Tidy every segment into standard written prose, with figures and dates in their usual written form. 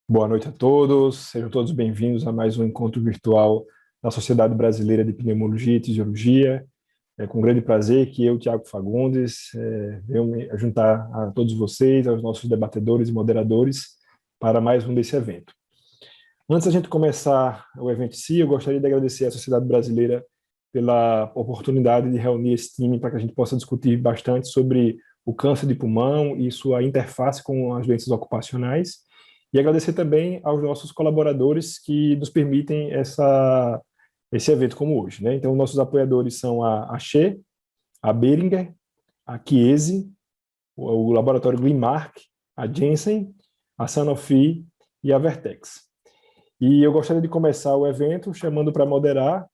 Boa noite a todos, sejam todos bem-vindos a mais um encontro virtual da Sociedade Brasileira de Pneumologia e Tisiologia. É com grande prazer que eu, Tiago Fagundes, venho me juntar a todos vocês, aos nossos debatedores e moderadores, para mais um desse evento. Antes da gente começar o evento em si, eu gostaria de agradecer à Sociedade Brasileira pela oportunidade de reunir esse time para que a gente possa discutir bastante sobre o câncer de pulmão e sua interface com as doenças ocupacionais. E agradecer também aos nossos colaboradores que nos permitem esse evento como hoje, né? Então, nossos apoiadores são a She, a Boehringer, a Chiesi, o laboratório Glenmark, a Janssen, a Sanofi e a Vertex. E eu gostaria de começar o evento chamando para moderar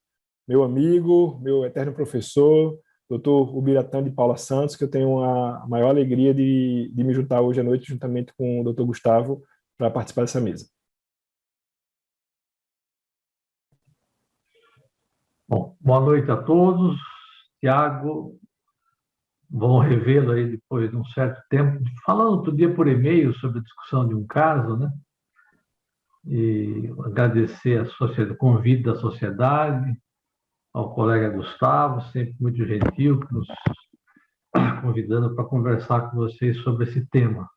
meu amigo, meu eterno professor, Dr. Ubiratã de Paula Santos, que eu tenho a maior alegria de me juntar hoje à noite, juntamente com o Dr. Gustavo, para participar dessa mesa. Bom, boa noite a todos. Tiago, vou revê-lo aí depois de um certo tempo. Falando outro dia por e-mail sobre a discussão de um caso, né? E agradecer o convite da sociedade, ao colega Gustavo, sempre muito gentil, nos convidando para conversar com vocês sobre esse tema.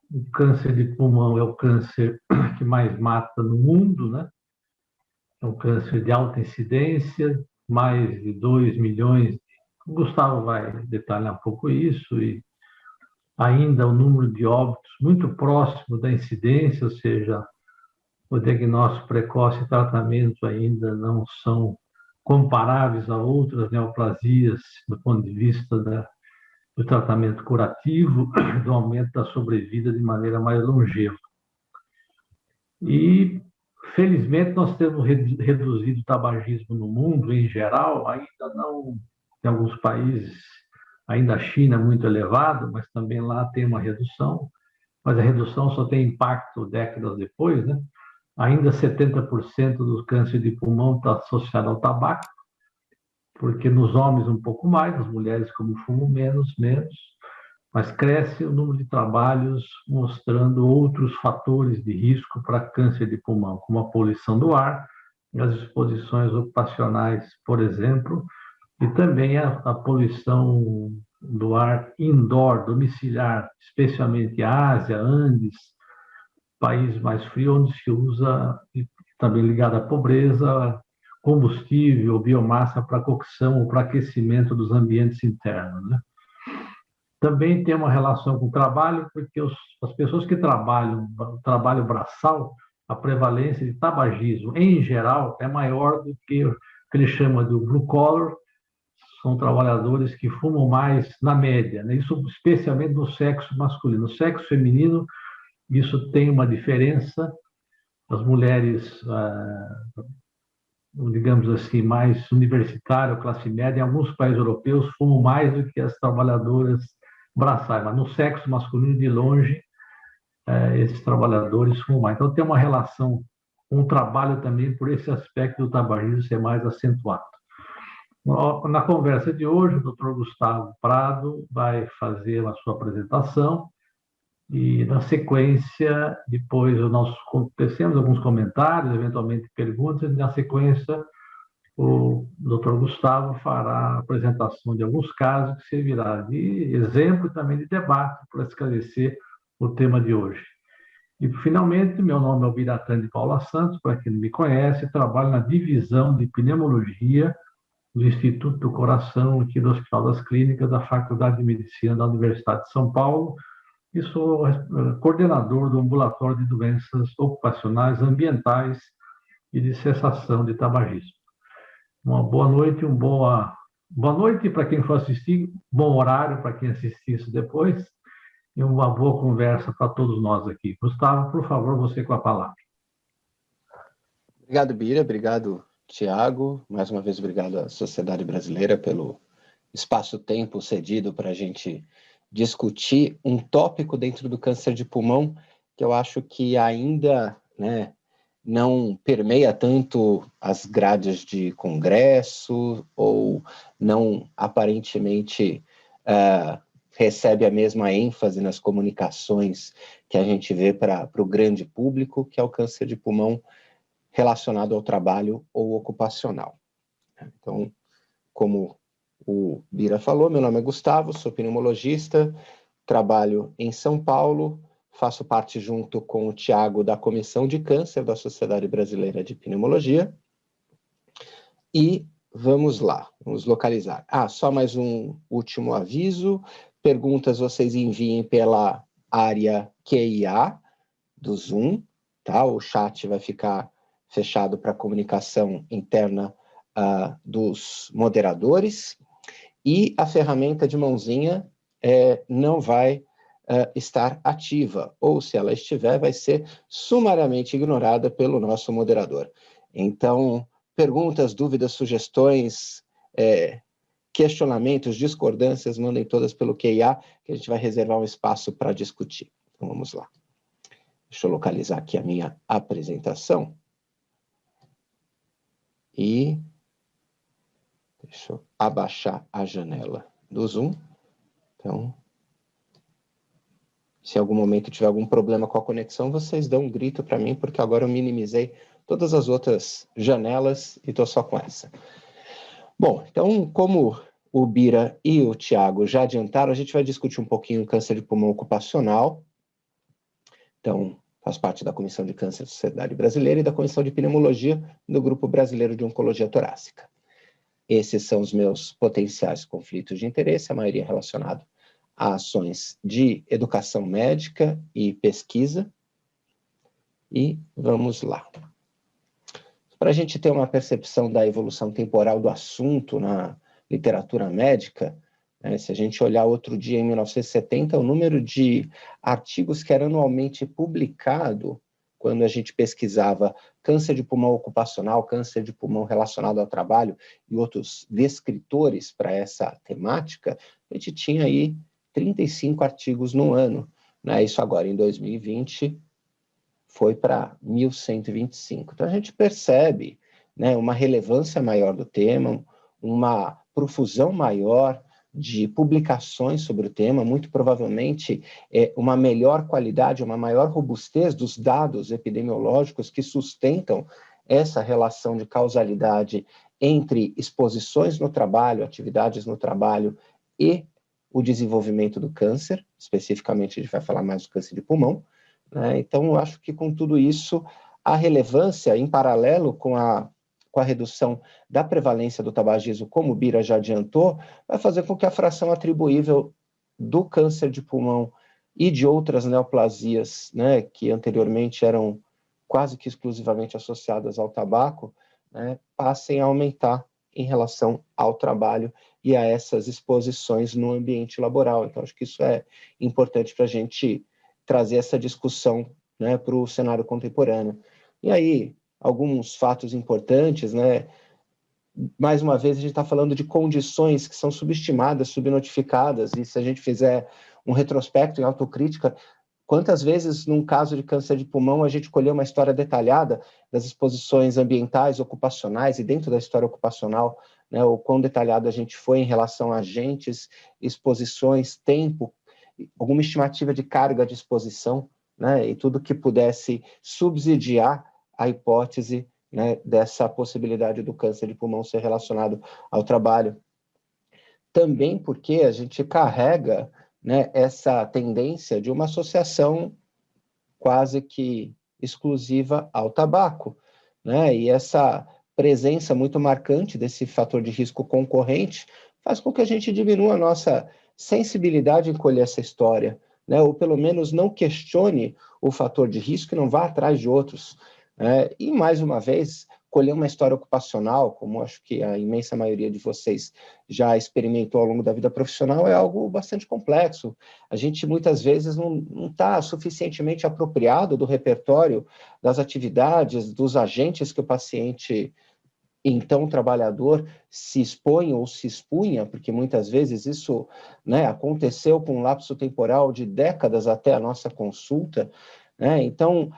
O câncer de pulmão é o câncer que mais mata no mundo, né? É um câncer de alta incidência, mais de 2 milhões. O Gustavo vai detalhar um pouco isso, e ainda o número de óbitos muito próximo da incidência, ou seja, o diagnóstico precoce e tratamento ainda não são comparáveis a outras neoplasias do ponto de vista do tratamento curativo, do aumento da sobrevida de maneira mais longeva. E, felizmente, nós temos reduzido o tabagismo no mundo, em geral, ainda não, em alguns países, ainda a China é muito elevado, mas também lá tem uma redução, mas a redução só tem impacto décadas depois, né? Ainda 70% do câncer de pulmão está associado ao tabaco, porque nos homens um pouco mais, nas mulheres como fumam menos, mas cresce o número de trabalhos mostrando outros fatores de risco para câncer de pulmão, como a poluição do ar, as exposições ocupacionais, por exemplo, e também a poluição do ar indoor, domiciliar, especialmente Ásia, Andes, países mais frios, onde se usa, também ligado à pobreza, combustível, biomassa para cocção ou para aquecimento dos ambientes internos, né? Também tem uma relação com o trabalho, porque as pessoas que trabalham, trabalho braçal, a prevalência de tabagismo, em geral, é maior do que o que ele chama de blue collar, são trabalhadores que fumam mais na média, né? Isso especialmente no sexo masculino. No sexo feminino, isso tem uma diferença. As mulheres, digamos assim, mais universitárias, classe média, em alguns países europeus, fumam mais do que as trabalhadoras braçais, mas no sexo masculino, de longe, esses trabalhadores fumam mais. Então, tem uma relação com o trabalho também, por esse aspecto do tabagismo ser mais acentuado. Na conversa de hoje, o Dr. Gustavo Prado vai fazer a sua apresentação e, na sequência, depois nós tecemos alguns comentários, eventualmente perguntas, e, na sequência, o Dr. Gustavo fará a apresentação de alguns casos que servirá de exemplo e também de debate para esclarecer o tema de hoje. E, finalmente, meu nome é Ubiratã de Paula Santos, para quem não me conhece, trabalho na divisão de pneumologia do Instituto do Coração, aqui do Hospital das Clínicas, da Faculdade de Medicina da Universidade de São Paulo, e sou coordenador do ambulatório de doenças ocupacionais, ambientais e de cessação de tabagismo. Uma boa noite, boa noite para quem for assistir, bom horário para quem assistir isso depois, e uma boa conversa para todos nós aqui. Gustavo, por favor, você com a palavra. Obrigado, Bira, obrigado, Tiago. Mais uma vez, obrigado à Sociedade Brasileira pelo espaço-tempo cedido para a gente discutir um tópico dentro do câncer de pulmão que eu acho que ainda, né, não permeia tanto as grades de congresso ou não aparentemente recebe a mesma ênfase nas comunicações que a gente vê para o grande público, que é o câncer de pulmão relacionado ao trabalho ou ocupacional. Então, como o Bira falou, meu nome é Gustavo, sou pneumologista, trabalho em São Paulo, faço parte junto com o Tiago da Comissão de Câncer da Sociedade Brasileira de Pneumologia. E vamos lá, vamos localizar. Só mais um último aviso. Perguntas vocês enviem pela área QIA do Zoom, tá? O chat vai ficar fechado para comunicação interna dos moderadores. E a ferramenta de mãozinha não vai estar ativa, ou se ela estiver, vai ser sumariamente ignorada pelo nosso moderador. Então, perguntas, dúvidas, sugestões, questionamentos, discordâncias, mandem todas pelo QIA, que a gente vai reservar um espaço para discutir. Então, vamos lá. Deixa eu localizar aqui a minha apresentação. E deixa eu abaixar a janela do Zoom. Então, se em algum momento tiver algum problema com a conexão, vocês dão um grito para mim, porque agora eu minimizei todas as outras janelas e estou só com essa. Bom, então, como o Bira e o Tiago já adiantaram, a gente vai discutir um pouquinho o câncer de pulmão ocupacional. Então, faz parte da Comissão de Câncer da Sociedade Brasileira e da Comissão de Pneumologia do Grupo Brasileiro de Oncologia Torácica. Esses são os meus potenciais conflitos de interesse, a maioria relacionado a ações de educação médica e pesquisa. E vamos lá. Para a gente ter uma percepção da evolução temporal do assunto na literatura médica, se a gente olhar outro dia, em 1970, o número de artigos que era anualmente publicado, quando a gente pesquisava câncer de pulmão ocupacional, câncer de pulmão relacionado ao trabalho e outros descritores para essa temática, a gente tinha aí 35 artigos no ano. Isso agora, em 2020, foi para 1.125. Então, a gente percebe uma relevância maior do tema, uma profusão maior de publicações sobre o tema, muito provavelmente uma melhor qualidade, uma maior robustez dos dados epidemiológicos que sustentam essa relação de causalidade entre exposições no trabalho, atividades no trabalho e o desenvolvimento do câncer. Especificamente, a gente vai falar mais do câncer de pulmão. Então, eu acho que com tudo isso, a relevância, em paralelo com a redução da prevalência do tabagismo, como o Bira já adiantou, vai fazer com que a fração atribuível do câncer de pulmão e de outras neoplasias, que anteriormente eram quase que exclusivamente associadas ao tabaco, passem a aumentar em relação ao trabalho e a essas exposições no ambiente laboral. Então, acho que isso é importante para a gente trazer essa discussão para o cenário contemporâneo. E aí, alguns fatos importantes, mais uma vez a gente está falando de condições que são subestimadas, subnotificadas, e se a gente fizer um retrospecto em autocrítica, quantas vezes num caso de câncer de pulmão a gente colheu uma história detalhada das exposições ambientais, ocupacionais, e dentro da história ocupacional, o quão detalhado a gente foi em relação a agentes, exposições, tempo, alguma estimativa de carga de exposição, e tudo que pudesse subsidiar a hipótese dessa possibilidade do câncer de pulmão ser relacionado ao trabalho. Também porque a gente carrega essa tendência de uma associação quase que exclusiva ao tabaco, e essa presença muito marcante desse fator de risco concorrente faz com que a gente diminua a nossa sensibilidade em colher essa história, ou pelo menos não questione o fator de risco e não vá atrás de outros. E, mais uma vez, colher uma história ocupacional, como acho que a imensa maioria de vocês já experimentou ao longo da vida profissional, é algo bastante complexo. A gente, muitas vezes, não está suficientemente apropriado do repertório, das atividades, dos agentes que o paciente, então, trabalhador, se expõe ou se expunha, porque muitas vezes isso aconteceu com um lapso temporal de décadas até a nossa consulta. Então,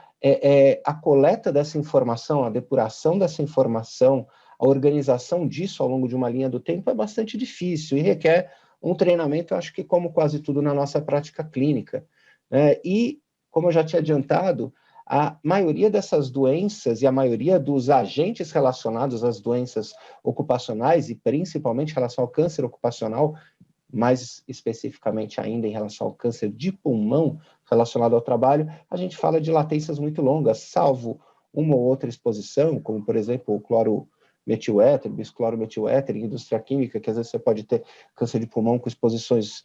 a coleta dessa informação, a depuração dessa informação, a organização disso ao longo de uma linha do tempo é bastante difícil e requer um treinamento, acho que como quase tudo na nossa prática clínica. E, como eu já tinha adiantado, a maioria dessas doenças e a maioria dos agentes relacionados às doenças ocupacionais, e principalmente em relação ao câncer ocupacional, mais especificamente ainda em relação ao câncer de pulmão relacionado ao trabalho, a gente fala de latências muito longas, salvo uma ou outra exposição, como, por exemplo, o clorometiléter, bisclorometiléter em indústria química, que às vezes você pode ter câncer de pulmão com exposições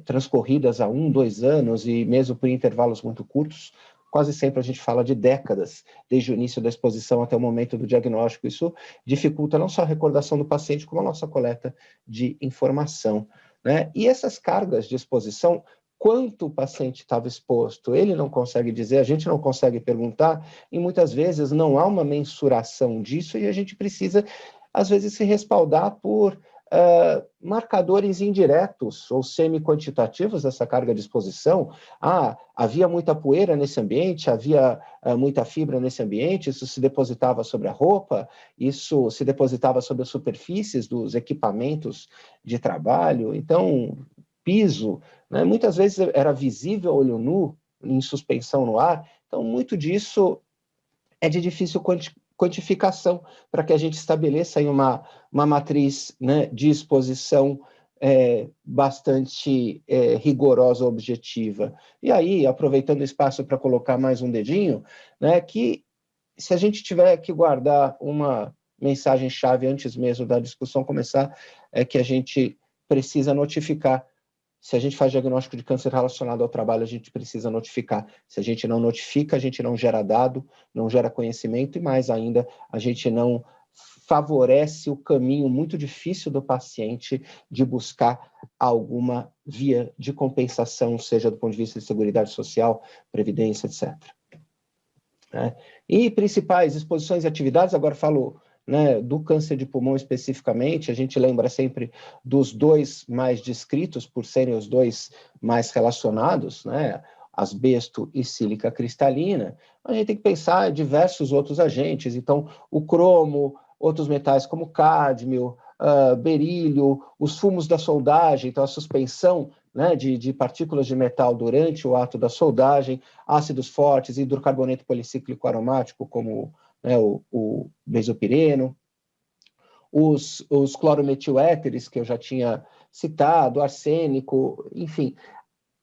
transcorridas há 1, 2 anos e mesmo por intervalos muito curtos. Quase sempre a gente fala de décadas, desde o início da exposição até o momento do diagnóstico. Isso dificulta não só a recordação do paciente, como a nossa coleta de informação, né? E essas cargas de exposição, quanto o paciente estava exposto, ele não consegue dizer, a gente não consegue perguntar, e muitas vezes não há uma mensuração disso, e a gente precisa, às vezes, se respaldar por marcadores indiretos ou semi-quantitativos dessa carga de exposição. Havia muita poeira nesse ambiente, havia muita fibra nesse ambiente, isso se depositava sobre a roupa, isso se depositava sobre as superfícies dos equipamentos de trabalho, então, piso, né, muitas vezes era visível olho nu, em suspensão no ar, então muito disso é de difícil quantificação para que a gente estabeleça aí uma matriz, né, de exposição bastante rigorosa, objetiva. E aí, aproveitando o espaço para colocar mais um dedinho, né, que se a gente tiver que guardar uma mensagem-chave antes mesmo da discussão começar, é que a gente precisa notificar. Se a gente faz diagnóstico de câncer relacionado ao trabalho, a gente precisa notificar. Se a gente não notifica, a gente não gera dado, não gera conhecimento e, mais ainda, a gente não favorece o caminho muito difícil do paciente de buscar alguma via de compensação, seja do ponto de vista de seguridade social, previdência, etc. E principais exposições e atividades, agora falo, né, do câncer de pulmão especificamente, a gente lembra sempre dos 2 mais descritos, por serem os 2 mais relacionados, né, asbesto e sílica cristalina. A gente tem que pensar em diversos outros agentes, então o cromo, outros metais como cádmio, berílio, os fumos da soldagem, então a suspensão, né, de partículas de metal durante o ato da soldagem, ácidos fortes, hidrocarboneto policíclico aromático, como, né, o benzopireno, os clorometiléteres, que eu já tinha citado, arsênico, enfim.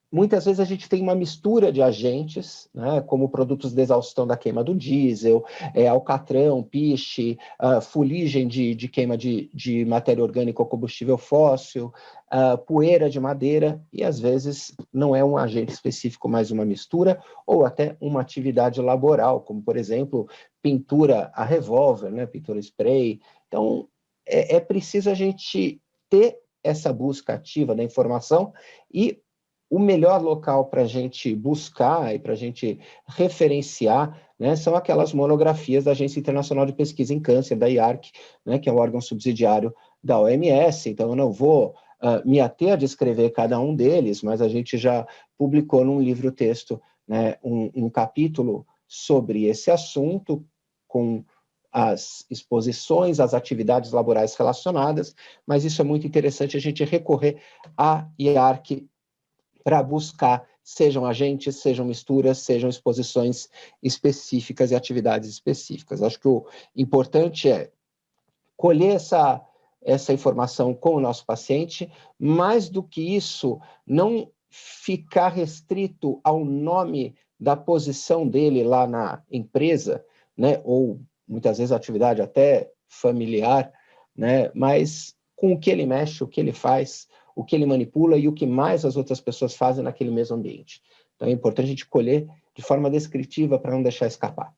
Muitas vezes a gente tem uma mistura de agentes, né, como produtos de exaustão da queima do diesel, alcatrão, piche, fuligem de queima de matéria orgânica ou combustível fóssil, poeira de madeira, e às vezes não é um agente específico, mas uma mistura, ou até uma atividade laboral, como, por exemplo, pintura a revólver, né, pintura spray. Então, é preciso a gente ter essa busca ativa da informação, e o melhor local para a gente buscar e para a gente referenciar, né, são aquelas monografias da Agência Internacional de Pesquisa em Câncer, da IARC, né, que é um órgão subsidiário da OMS. Então, eu não vou me ater a descrever cada um deles, mas a gente já publicou num livro-texto, né, um capítulo sobre esse assunto, com as exposições, as atividades laborais relacionadas, mas isso é muito interessante a gente recorrer à IARC para buscar, sejam agentes, sejam misturas, sejam exposições específicas e atividades específicas. Acho que o importante é colher essa informação com o nosso paciente, mais do que isso, não ficar restrito ao nome da posição dele lá na empresa, né, ou muitas vezes a atividade até familiar, né, mas com o que ele mexe, o que ele faz, o que ele manipula e o que mais as outras pessoas fazem naquele mesmo ambiente. Então é importante a gente colher de forma descritiva para não deixar escapar.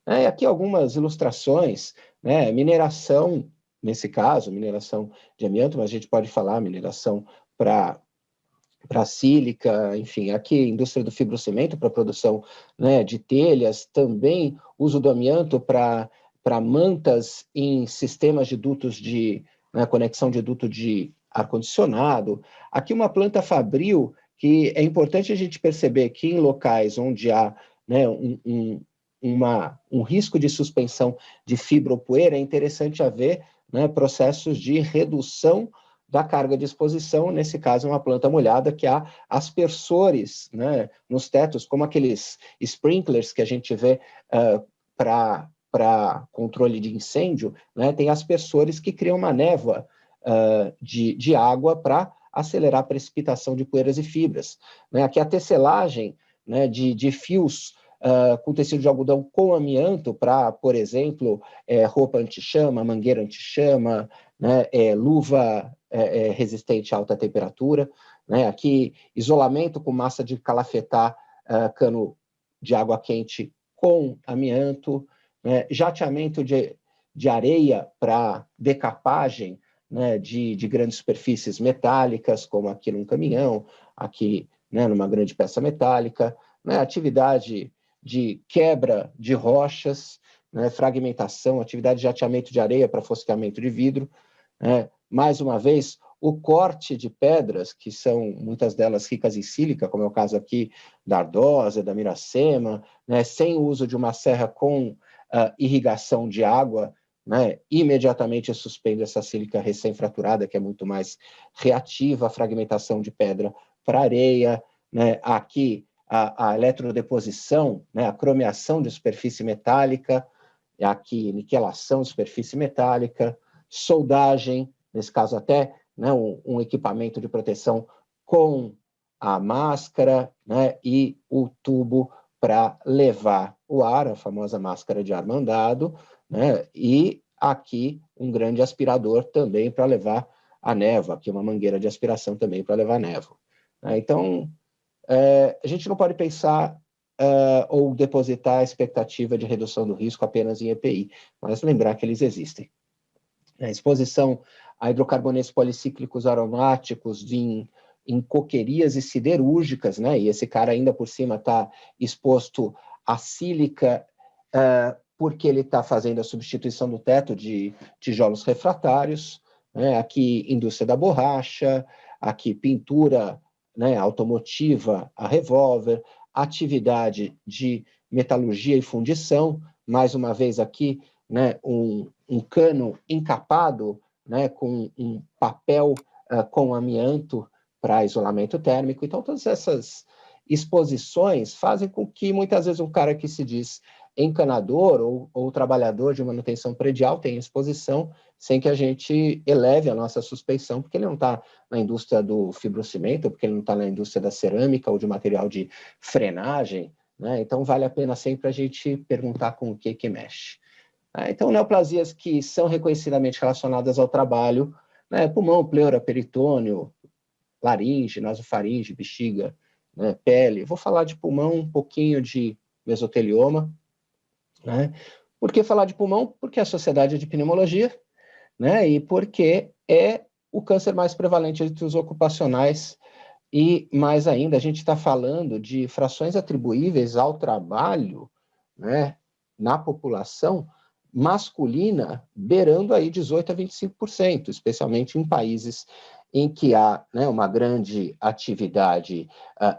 Aqui algumas ilustrações, né? Mineração, nesse caso, mineração de amianto, mas a gente pode falar mineração para sílica, enfim, aqui indústria do fibrocimento para produção, né, de telhas, também uso do amianto para mantas em sistemas de dutos de, né, conexão de duto de ar-condicionado. Aqui uma planta fabril, que é importante a gente perceber que em locais onde há, né, um risco de suspensão de fibra ou poeira, é interessante haver, né, processos de redução da carga de exposição, nesse caso uma planta molhada, que há aspersores, né, nos tetos, como aqueles sprinklers que a gente vê para controle de incêndio, né, tem aspersores que criam uma névoa de água para acelerar a precipitação de poeiras e fibras. Né? Aqui a tecelagem, né, de fios com tecido de algodão com amianto para, por exemplo, roupa anti-chama, mangueira anti-chama, né, luva resistente a alta temperatura. Né? Aqui, isolamento com massa de calafetar cano de água quente com amianto, né? Jateamento de areia para decapagem, né, de grandes superfícies metálicas, como aqui num caminhão, aqui, né, numa grande peça metálica, né, atividade de quebra de rochas, né, fragmentação, atividade de jateamento de areia para fosqueamento de vidro, né, mais uma vez, o corte de pedras, que são muitas delas ricas em sílica, como é o caso aqui da Ardósia, da Miracema, né, sem o uso de uma serra com irrigação de água, né, imediatamente suspende essa sílica recém-fraturada, que é muito mais reativa à fragmentação de pedra para areia, né, aqui a eletrodeposição, né, a cromeação de superfície metálica, aqui niquelação de superfície metálica, soldagem, nesse caso até, né, um equipamento de proteção com a máscara, né, e o tubo para levar o ar, a famosa máscara de ar mandado, né, e aqui um grande aspirador também para levar a névoa, aqui uma mangueira de aspiração também para levar a névoa. Então, a gente não pode pensar ou depositar a expectativa de redução do risco apenas em EPI, mas lembrar que eles existem. A exposição a hidrocarbonetos policíclicos aromáticos em coquerias e siderúrgicas, né? E esse cara ainda por cima está exposto à sílica porque ele está fazendo a substituição do teto de tijolos refratários, né? Aqui indústria da borracha, aqui pintura, né, automotiva a revólver, atividade de metalurgia e fundição, mais uma vez aqui, né, um cano encapado, né, com um papel com amianto para isolamento térmico. Então, todas essas exposições fazem com que, muitas vezes, um cara que se diz encanador ou trabalhador de manutenção predial tenha exposição sem que a gente eleve a nossa suspeição, porque ele não está na indústria do fibrocimento, porque ele não está na indústria da cerâmica ou de material de frenagem, né? Então, vale a pena sempre a gente perguntar com o que mexe. Então, neoplasias que são reconhecidamente relacionadas ao trabalho, né, pulmão, pleura, peritônio, laringe, nasofaringe, bexiga, né, pele. Vou falar de pulmão, um pouquinho de mesotelioma. Né? Por que falar de pulmão? Porque a sociedade é de pneumologia, né, e porque é o câncer mais prevalente entre os ocupacionais, e mais ainda, a gente está falando de frações atribuíveis ao trabalho, né, na população masculina, beirando aí 18% a 25%, especialmente em países em que há, né, uma grande atividade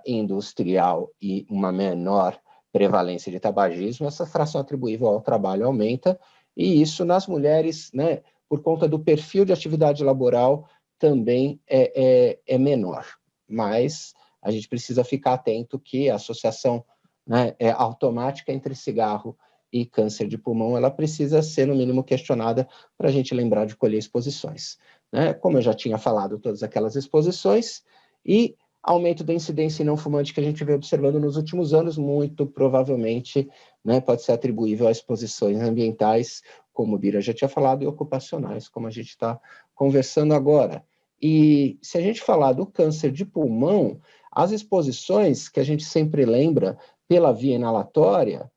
industrial e uma menor prevalência de tabagismo, essa fração atribuível ao trabalho aumenta, e isso nas mulheres, né, por conta do perfil de atividade laboral, também é menor. Mas a gente precisa ficar atento que a associação, né, automática entre cigarro e câncer de pulmão, ela precisa ser, no mínimo, questionada para a gente lembrar de colher exposições. Né? Como eu já tinha falado, todas aquelas exposições, e aumento da incidência não fumante que a gente vem observando nos últimos anos, muito provavelmente, né, pode ser atribuível a exposições ambientais, como o Bira já tinha falado, e ocupacionais, como a gente está conversando agora. E se a gente falar do câncer de pulmão, as exposições que a gente sempre lembra pela via inalatória,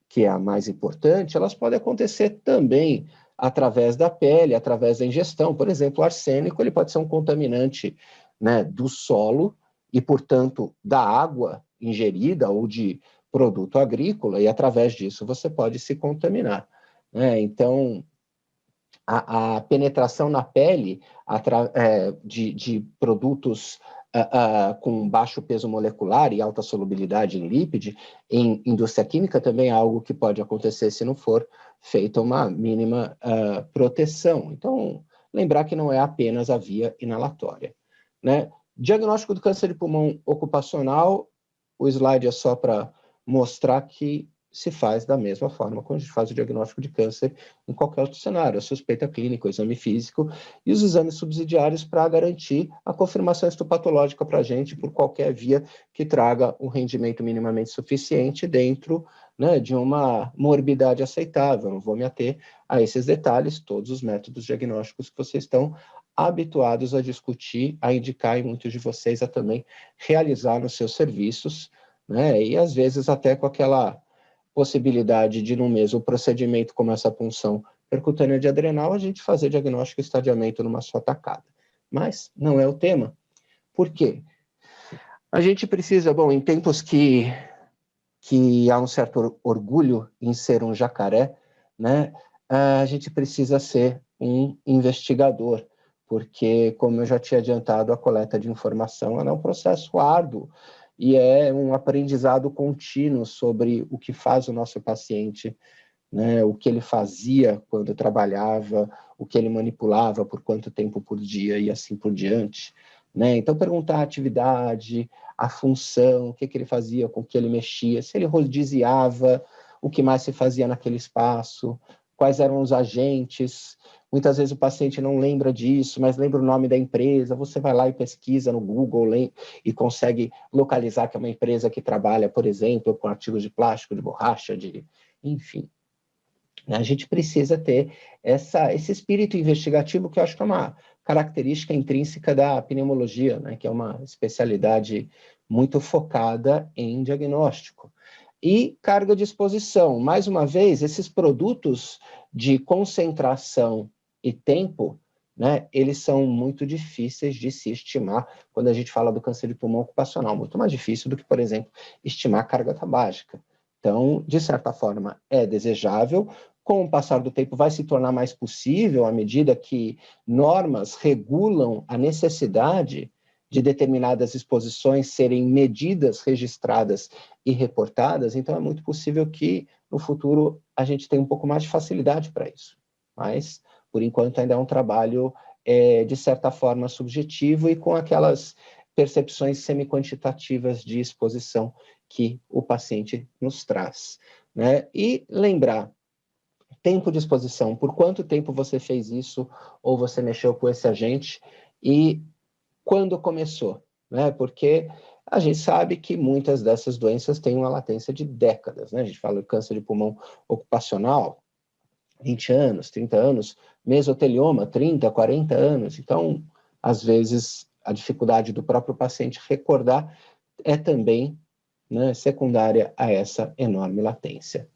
que é a mais importante, elas podem acontecer também através da pele, através da ingestão. Por exemplo, o arsênico, ele pode ser um contaminante, né, do solo e, portanto, da água ingerida ou de produto agrícola, e através disso você pode se contaminar. Né? Então, a penetração na pele de produtos com baixo peso molecular e alta solubilidade em lípide, em indústria química também é algo que pode acontecer se não for feita uma mínima proteção. Então, lembrar que não é apenas a via inalatória, né? Diagnóstico do câncer de pulmão ocupacional, o slide é só para mostrar que se faz da mesma forma quando a gente faz o diagnóstico de câncer em qualquer outro cenário, a suspeita clínica, o exame físico e os exames subsidiários para garantir a confirmação histopatológica para a gente por qualquer via que traga um rendimento minimamente suficiente dentro, né, de uma morbidade aceitável. Não vou me ater a esses detalhes, todos os métodos diagnósticos que vocês estão habituados a discutir, a indicar e muitos de vocês a também realizar nos seus serviços, né, e às vezes até com aquela possibilidade de, no mesmo procedimento como essa punção percutânea de adrenal, a gente fazer diagnóstico e estadiamento numa só tacada. Mas não é o tema. Por quê? A gente precisa, bom, em tempos que há um certo orgulho em ser um jacaré, né, a gente precisa ser um investigador, porque, como eu já tinha adiantado, a coleta de informação é um processo árduo, e é um aprendizado contínuo sobre o que faz o nosso paciente, né, o que ele fazia quando trabalhava, o que ele manipulava, por quanto tempo por dia e assim por diante, né? Então, perguntar a atividade, a função, o que ele fazia, com o que ele mexia, se ele rodiziava, o que mais se fazia naquele espaço, quais eram os agentes. Muitas vezes o paciente não lembra disso, mas lembra o nome da empresa, você vai lá e pesquisa no Google e consegue localizar que é uma empresa que trabalha, por exemplo, com artigos de plástico, de borracha, enfim. A gente precisa ter esse espírito investigativo, que eu acho que é uma característica intrínseca da pneumologia, né, que é uma especialidade muito focada em diagnóstico. E carga de exposição. Mais uma vez, esses produtos de concentração e tempo, né, eles são muito difíceis de se estimar quando a gente fala do câncer de pulmão ocupacional, muito mais difícil do que, por exemplo, estimar a carga tabágica. Então, de certa forma, é desejável. Com o passar do tempo, vai se tornar mais possível à medida que normas regulam a necessidade de determinadas exposições serem medidas, registradas e reportadas. Então, é muito possível que, no futuro, a gente tenha um pouco mais de facilidade para isso. Mas, por enquanto, ainda é um trabalho, de certa forma, subjetivo e com aquelas percepções semi-quantitativas de exposição que o paciente nos traz, né? E lembrar, tempo de exposição, por quanto tempo você fez isso ou você mexeu com esse agente e quando começou, né? Porque a gente sabe que muitas dessas doenças têm uma latência de décadas, né? A gente fala de câncer de pulmão ocupacional, 20 anos, 30 anos, mesotelioma, 30, 40 anos. Então, às vezes, a dificuldade do próprio paciente recordar é também, né, secundária a essa enorme latência.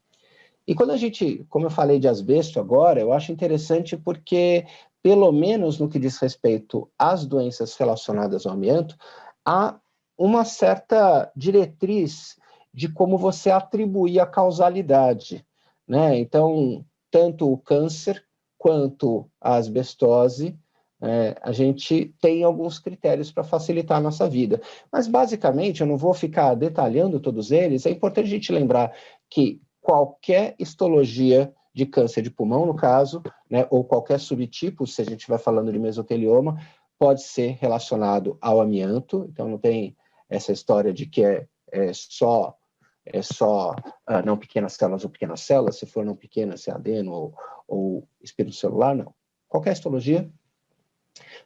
E quando a gente, como eu falei de asbesto agora, eu acho interessante porque, pelo menos no que diz respeito às doenças relacionadas ao amianto, há uma certa diretriz de como você atribuir a causalidade, né? Então, tanto o câncer quanto a asbestose, a gente tem alguns critérios para facilitar a nossa vida. Mas, basicamente, eu não vou ficar detalhando todos eles, é importante a gente lembrar que qualquer histologia de câncer de pulmão, no caso, né, ou qualquer subtipo, se a gente estiver falando de mesotelioma, pode ser relacionado ao amianto. Então, não tem essa história de que é só não pequenas células ou pequenas células, se for não pequenas, se é adeno ou espírito celular, não. Qualquer histologia,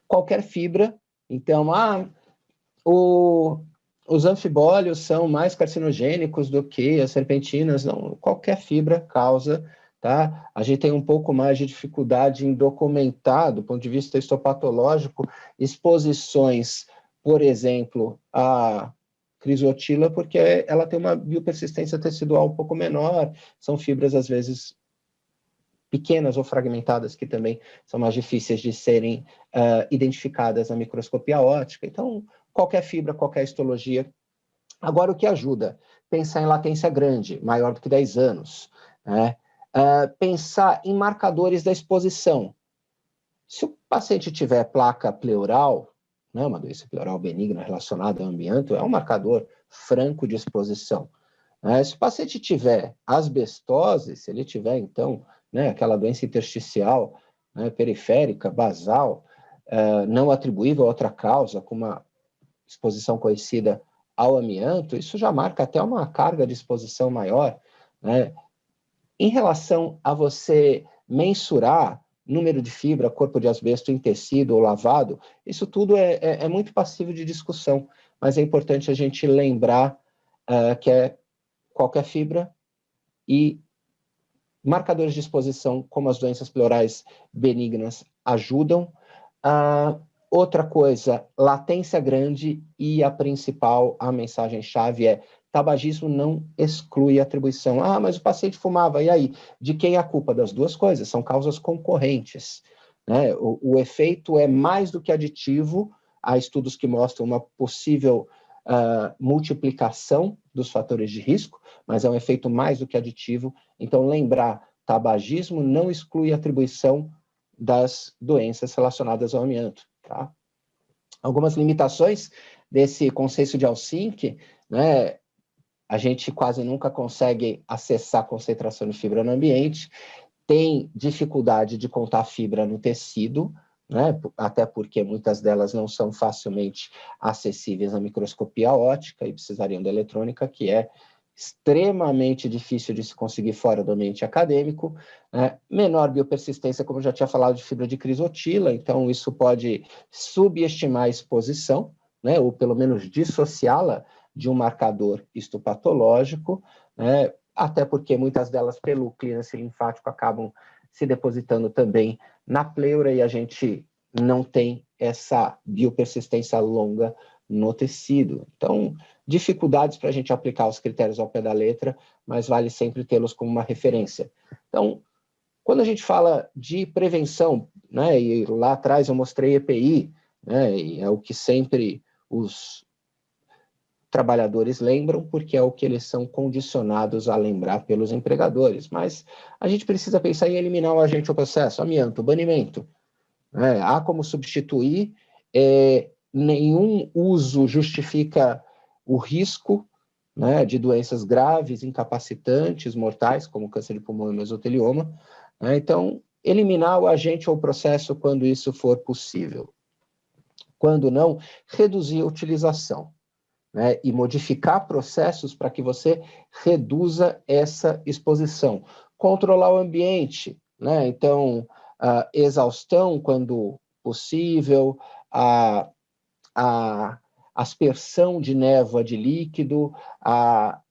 qualquer fibra. Então, os anfibólios são mais carcinogênicos do que as serpentinas. Não, qualquer fibra causa, tá? A gente tem um pouco mais de dificuldade em documentar, do ponto de vista histopatológico, exposições, por exemplo, a crisotila, porque ela tem uma biopersistência tecidual um pouco menor, são fibras, às vezes, pequenas ou fragmentadas, que também são mais difíceis de serem identificadas na microscopia óptica. Então, qualquer fibra, qualquer histologia. Agora, o que ajuda? Pensar em latência grande, maior do que 10 anos. Né? Pensar em marcadores da exposição. Se o paciente tiver placa pleural, né, uma doença pleural benigna relacionada ao amianto, é um marcador franco de exposição. Se o paciente tiver asbestose, se ele tiver, então, né, aquela doença intersticial né, periférica, basal, não atribuível a outra causa, com uma exposição conhecida ao amianto, isso já marca até uma carga de exposição maior, né? Em relação a você mensurar número de fibra, corpo de asbesto em tecido ou lavado, isso tudo é muito passível de discussão, mas é importante a gente lembrar que qualquer fibra e marcadores de exposição, como as doenças pleurais benignas, ajudam. Outra coisa, latência grande, e a principal, a mensagem-chave é: tabagismo não exclui atribuição. Mas o paciente fumava, e aí? De quem é a culpa? Das duas coisas, são causas concorrentes, né? O efeito é mais do que aditivo, há estudos que mostram uma possível multiplicação dos fatores de risco, mas é um efeito mais do que aditivo. Então, lembrar, tabagismo não exclui atribuição das doenças relacionadas ao amianto. Tá? Algumas limitações desse conceito de Helsinki, né? A gente quase nunca consegue acessar a concentração de fibra no ambiente, tem dificuldade de contar fibra no tecido, né? Até porque muitas delas não são facilmente acessíveis à microscopia óptica e precisariam da eletrônica, que é extremamente difícil de se conseguir fora do ambiente acadêmico, né? Menor biopersistência, como eu já tinha falado, de fibra de crisotila, então isso pode subestimar a exposição, né? Ou pelo menos dissociá-la de um marcador histopatológico, né? Até porque muitas delas, pelo clearance linfático, acabam se depositando também na pleura e a gente não tem essa biopersistência longa no tecido. Então, dificuldades para a gente aplicar os critérios ao pé da letra, mas vale sempre tê-los como uma referência. Então, quando a gente fala de prevenção, né, e lá atrás eu mostrei EPI, né, e é o que sempre os trabalhadores lembram, porque é o que eles são condicionados a lembrar pelos empregadores, mas a gente precisa pensar em eliminar o agente ou processo, amianto, banimento, né? Há como substituir, nenhum uso justifica o risco, né, de doenças graves, incapacitantes, mortais, como câncer de pulmão e mesotelioma, né? Então, eliminar o agente ou processo quando isso for possível. Quando não, reduzir a utilização, né, e modificar processos para que você reduza essa exposição. Controlar o ambiente, né? Então, a exaustão quando possível, a aspersão de névoa de líquido, a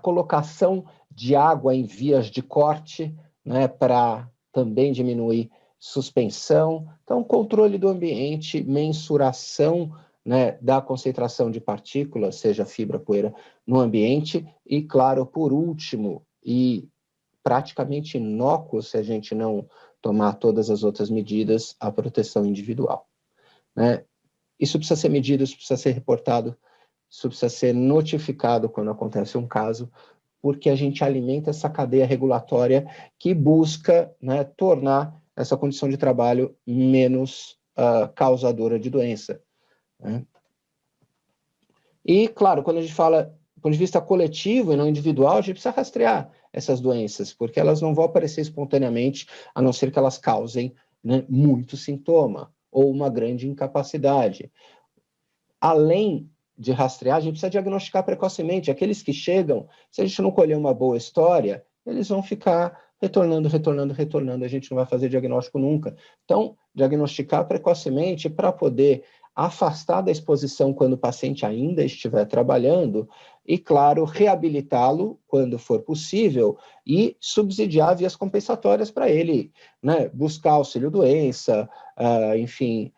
colocação de água em vias de corte, né, para também diminuir suspensão. Então, controle do ambiente, mensuração, né, da concentração de partículas, seja fibra, poeira, no ambiente. E, claro, por último, e praticamente inócuo se a gente não tomar todas as outras medidas, a proteção individual, né? Isso precisa ser medido, isso precisa ser reportado, isso precisa ser notificado quando acontece um caso, porque a gente alimenta essa cadeia regulatória que busca, né, tornar essa condição de trabalho menos causadora de doença, né? E, claro, quando a gente fala do ponto de vista coletivo e não individual, a gente precisa rastrear essas doenças, porque elas não vão aparecer espontaneamente, a não ser que elas causem, né, muito sintoma ou uma grande incapacidade. Além de rastrear, a gente precisa diagnosticar precocemente. Aqueles que chegam, se a gente não colher uma boa história, eles vão ficar retornando, a gente não vai fazer diagnóstico nunca. Então, diagnosticar precocemente para poder afastar da exposição quando o paciente ainda estiver trabalhando e, claro, reabilitá-lo quando for possível e subsidiar vias compensatórias para ele, né? Buscar auxílio-doença, enfim,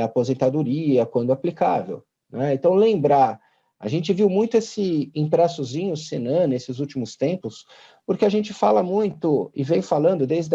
aposentadoria quando aplicável, né? Então, lembrar, a gente viu muito esse impressozinho Sinan nesses últimos tempos, porque a gente fala muito, e vem falando desde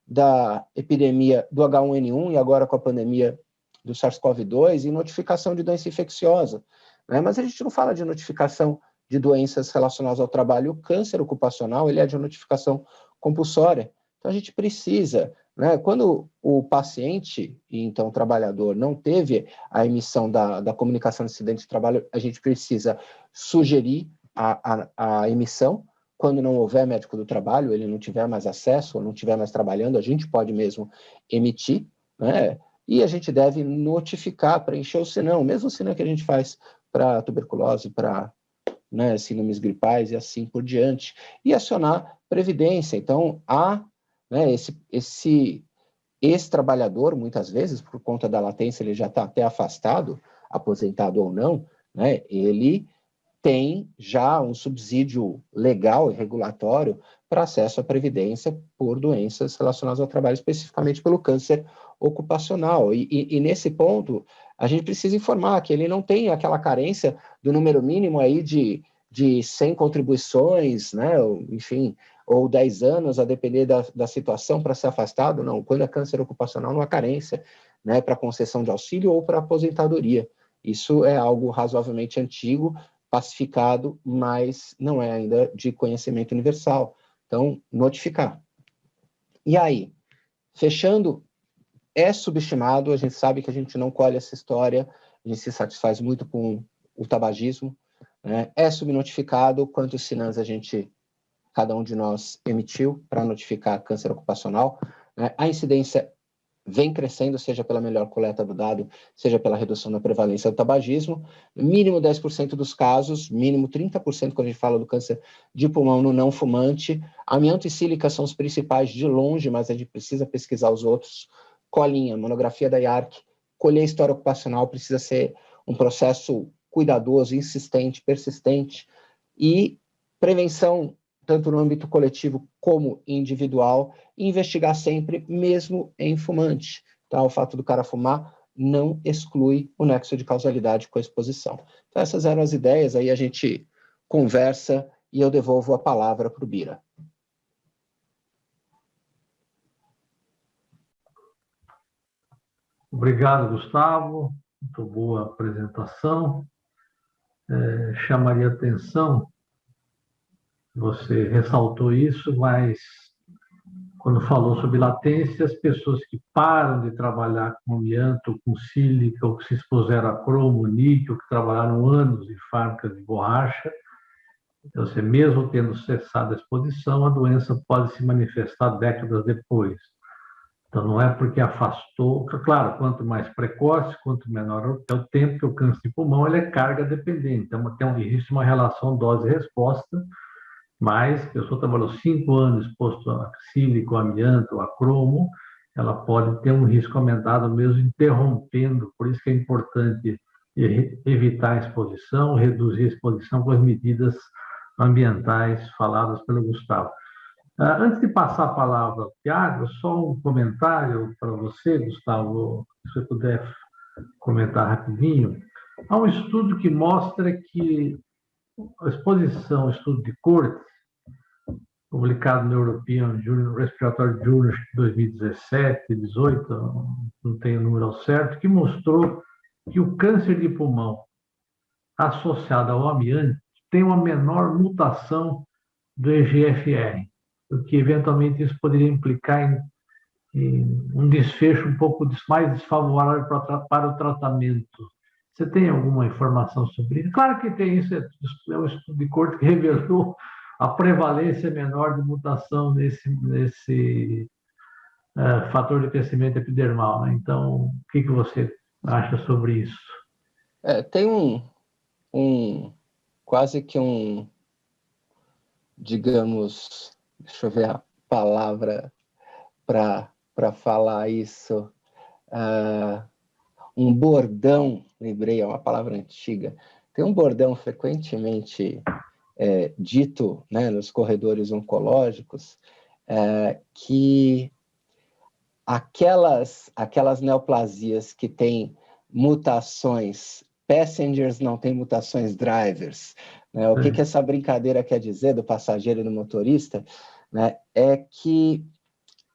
da epidemia do H1N1 e agora com a pandemia do SARS-CoV-2, em notificação de doença infecciosa, né? Mas a gente não fala de notificação de doenças relacionadas ao trabalho. O câncer ocupacional, ele é de notificação compulsória. Então, a gente precisa, né, quando o paciente, e então o trabalhador, não teve a emissão da comunicação de acidente de trabalho, a gente precisa sugerir a emissão, quando não houver médico do trabalho, ele não tiver mais acesso, ou não estiver mais trabalhando, a gente pode mesmo emitir, né? E a gente deve notificar, preencher o SINAM, o mesmo SINAM que a gente faz para tuberculose, para, né, síndromes gripais e assim por diante, e acionar previdência. Então, né, esse ex-trabalhador, muitas vezes, por conta da latência, ele já está até afastado, aposentado ou não, né, ele tem já um subsídio legal e regulatório para acesso à previdência por doenças relacionadas ao trabalho, especificamente pelo câncer ocupacional. E nesse ponto, a gente precisa informar que ele não tem aquela carência do número mínimo aí de 100 contribuições, né, enfim, ou 10 anos, a depender da situação para ser afastado. Não, quando é câncer ocupacional, não há carência, né, para concessão de auxílio ou para aposentadoria. Isso é algo razoavelmente antigo, pacificado, mas não é ainda de conhecimento universal. Então, notificar. E aí, fechando, é subestimado, a gente sabe que a gente não colhe essa história, a gente se satisfaz muito com o tabagismo, né? É subnotificado quantos SINAMs cada um de nós emitiu para notificar câncer ocupacional, né? A incidência vem crescendo, seja pela melhor coleta do dado, seja pela redução da prevalência do tabagismo, mínimo 10% dos casos, mínimo 30% quando a gente fala do câncer de pulmão no não fumante. Amianto e sílica são os principais de longe, mas a gente precisa pesquisar os outros. Colinha, monografia da IARC, colher história ocupacional precisa ser um processo cuidadoso, insistente, persistente, e prevenção, tanto no âmbito coletivo como individual, e investigar sempre, mesmo em fumante. Tá? O fato do cara fumar não exclui o nexo de causalidade com a exposição. Então, essas eram as ideias, aí a gente conversa e eu devolvo a palavra para o Bira. Obrigado, Gustavo. Muito boa apresentação. Chamaria atenção, você ressaltou isso, mas quando falou sobre latência, as pessoas que param de trabalhar com amianto, com sílica, ou que se expuseram a cromo, níquel, que trabalharam anos em fábricas de borracha, então, você mesmo tendo cessado a exposição, a doença pode se manifestar décadas depois. Então, não é porque afastou, claro, quanto mais precoce, quanto menor é o tempo que o câncer de pulmão, ele é carga dependente, então existe uma relação dose-resposta, mas a pessoa trabalhou 5 anos exposto a sílico, amianto, a cromo, ela pode ter um risco aumentado mesmo interrompendo, por isso que é importante evitar a exposição, reduzir a exposição com as medidas ambientais faladas pelo Gustavo. Antes de passar a palavra ao Tiago, só um comentário para você, Gustavo, se você puder comentar rapidinho. Há um estudo que mostra que a exposição, estudo de corte, publicado no European Respiratory Journal de 2017, 2018, não tenho o número ao certo, que mostrou que o câncer de pulmão associado ao amianto tem uma menor mutação do EGFR, o que eventualmente isso poderia implicar em um desfecho um pouco mais desfavorável para o tratamento. Você tem alguma informação sobre isso? Claro que tem isso, é um estudo de corte que revelou a prevalência menor de mutação nesse fator de crescimento epidermal, né? Então, o que você acha sobre isso? Tem quase que digamos, deixa eu ver a palavra para falar isso, um bordão, lembrei, é uma palavra antiga, tem um bordão frequentemente dito, né, nos corredores oncológicos, que aquelas neoplasias que têm mutações passengers não têm mutações drivers, né? O que essa brincadeira quer dizer do passageiro e do motorista, né? É que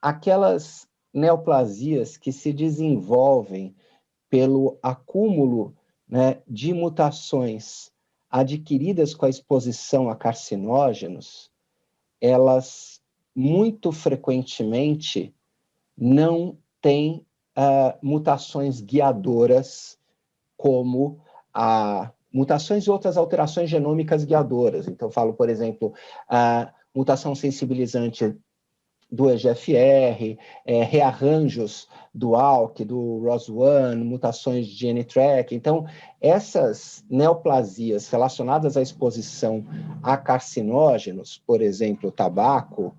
aquelas neoplasias que se desenvolvem pelo acúmulo, né, de mutações adquiridas com a exposição a carcinógenos, elas muito frequentemente não têm mutações guiadoras como a mutações e outras alterações genômicas guiadoras. Então, eu falo, por exemplo, a mutação sensibilizante do EGFR, rearranjos do ALK, do ROS1, mutações de N-TRK. Então, essas neoplasias relacionadas à exposição a carcinógenos, por exemplo, tabaco,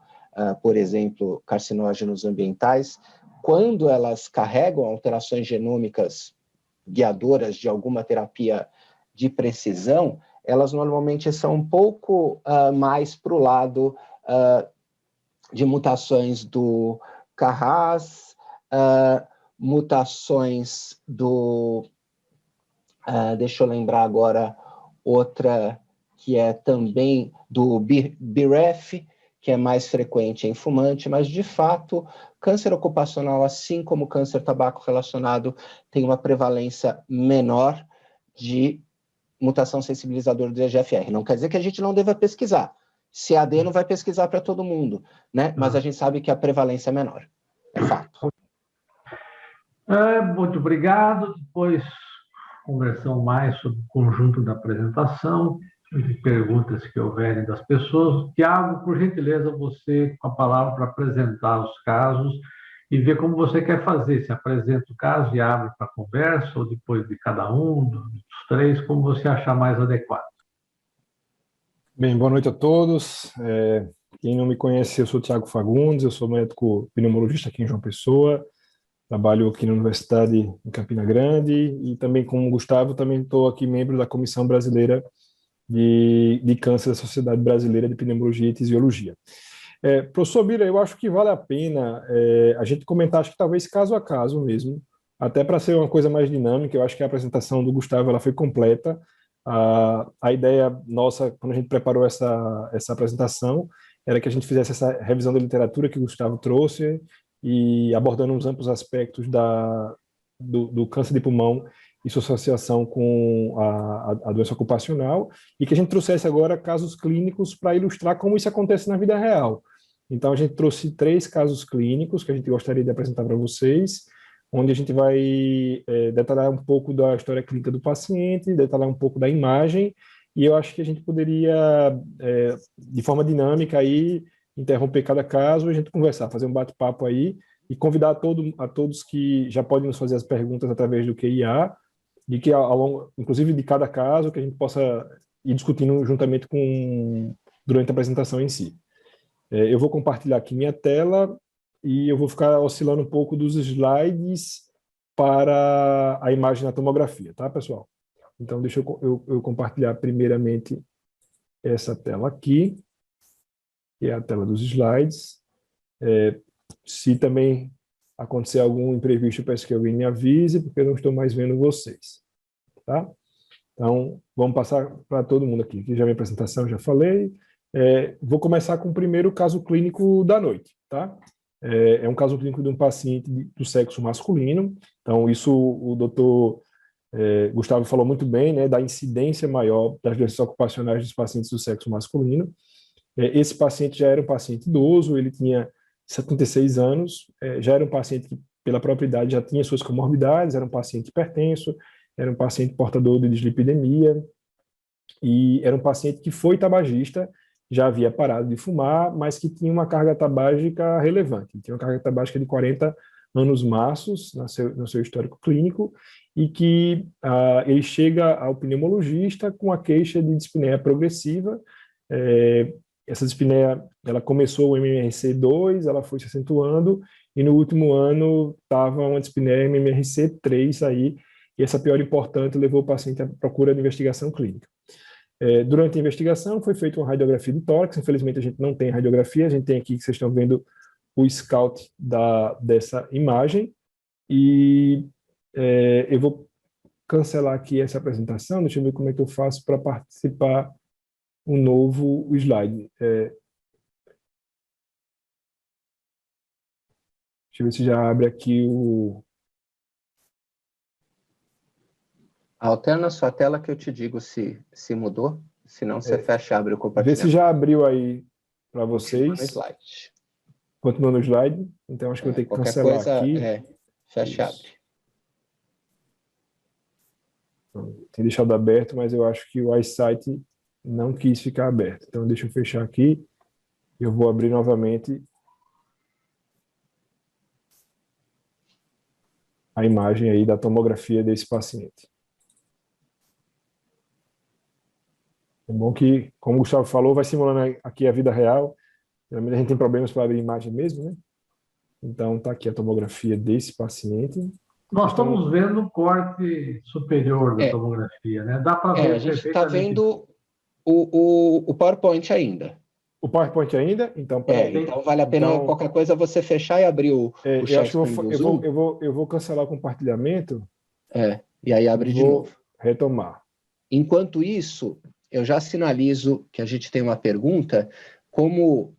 por exemplo, carcinógenos ambientais, quando elas carregam alterações genômicas guiadoras de alguma terapia de precisão, elas normalmente são um pouco mais para o lado de mutações do Carras, mutações do... deixa eu lembrar agora outra que é também do BRAF, que é mais frequente em fumante, mas, de fato, câncer ocupacional, assim como câncer tabaco relacionado, tem uma prevalência menor de mutação sensibilizadora do EGFR. Não quer dizer que a gente não deva pesquisar. CAD não vai pesquisar para todo mundo, né? Mas a gente sabe que a prevalência é menor. É fato. Muito obrigado. Depois conversamos mais sobre o conjunto da apresentação, de perguntas que houverem das pessoas. Tiago, por gentileza, você com a palavra para apresentar os casos e ver como você quer fazer. Se apresenta o caso e abre para conversa, ou depois de cada um, dos três, como você achar mais adequado. Bem, boa noite a todos. Quem não me conhece, eu sou Tiago Fagundes, eu sou médico pneumologista aqui em João Pessoa, trabalho aqui na Universidade em Campina Grande e também, como o Gustavo, também estou aqui membro da Comissão Brasileira de Câncer da Sociedade Brasileira de Pneumologia e Tisiologia. Professor Bira, eu acho que vale a pena a gente comentar, acho que talvez caso a caso mesmo, até para ser uma coisa mais dinâmica. Eu acho que a apresentação do Gustavo ela foi completa. A ideia nossa, quando a gente preparou essa apresentação, era que a gente fizesse essa revisão da literatura que o Gustavo trouxe e abordando uns amplos aspectos do câncer de pulmão e sua associação com a doença ocupacional, e que a gente trouxesse agora casos clínicos para ilustrar como isso acontece na vida real. Então, a gente trouxe 3 casos clínicos que a gente gostaria de apresentar para vocês, onde a gente vai detalhar um pouco da história clínica do paciente, detalhar um pouco da imagem, e eu acho que a gente poderia, de forma dinâmica, aí, interromper cada caso, a gente conversar, fazer um bate-papo aí, e convidar a todos que já podem nos fazer as perguntas através do QIA, e que, inclusive, de cada caso, que a gente possa ir discutindo juntamente durante a apresentação em si. Eu vou compartilhar aqui minha tela, e eu vou ficar oscilando um pouco dos slides para a imagem na tomografia, tá, pessoal? Então, deixa eu compartilhar primeiramente essa tela aqui, que é a tela dos slides. Se também acontecer algum imprevisto, eu peço que alguém me avise, porque eu não estou mais vendo vocês, tá? Então, vamos passar para todo mundo aqui. Aqui já a minha apresentação, já falei. Vou começar com o primeiro caso clínico da noite, tá? É um caso clínico de um paciente do sexo masculino. Então, isso o doutor Gustavo falou muito bem, né, da incidência maior das doenças ocupacionais dos pacientes do sexo masculino. Esse paciente já era um paciente idoso, ele tinha 76 anos, já era um paciente que, pela própria idade, já tinha suas comorbidades, era um paciente hipertenso, era um paciente portador de dislipidemia, e era um paciente que foi tabagista, já havia parado de fumar, mas que tinha uma carga tabágica relevante. Tinha uma carga tabágica de 40 anos maços no seu histórico clínico, e que ele chega ao pneumologista com a queixa de dispneia progressiva. Essa dispneia, ela começou o MMRC2, ela foi se acentuando, e no último ano estava uma dispneia MMRC3 aí, e essa pior importante levou o paciente à procura de investigação clínica. Durante a investigação foi feita uma radiografia de tórax. Infelizmente a gente não tem radiografia, a gente tem aqui, que vocês estão vendo, o scout dessa imagem, e eu vou cancelar aqui essa apresentação. Deixa eu ver como é que eu faço para participar um novo slide. Deixa eu ver se já abre aqui o... Alterna a sua tela que eu te digo se mudou, senão você fecha e abre o compartilhamento. Vê se já abriu aí para vocês. Continua no slide. Continua no slide, então acho que eu vou ter que cancelar coisa, aqui. fecha e abre. Então, tem deixado aberto, mas eu acho que o iSight não quis ficar aberto. Então, deixa eu fechar aqui. Eu vou abrir novamente a imagem aí da tomografia desse paciente. É bom que, como o Gustavo falou, vai simulando aqui a vida real. Geralmente a gente tem problemas para abrir imagem mesmo, né? Então, está aqui a tomografia desse paciente. Nós estamos vendo o corte superior da tomografia, né? Dá para ver a gente está perfeitamente. vendo o PowerPoint ainda. O PowerPoint ainda? Então, peraí. Então vale a pena qualquer coisa você fechar e abrir o eu chat acho que screen do Zoom. eu vou cancelar o compartilhamento. E aí abre de novo. Retomar. Enquanto isso, eu já sinalizo que a gente tem uma pergunta, como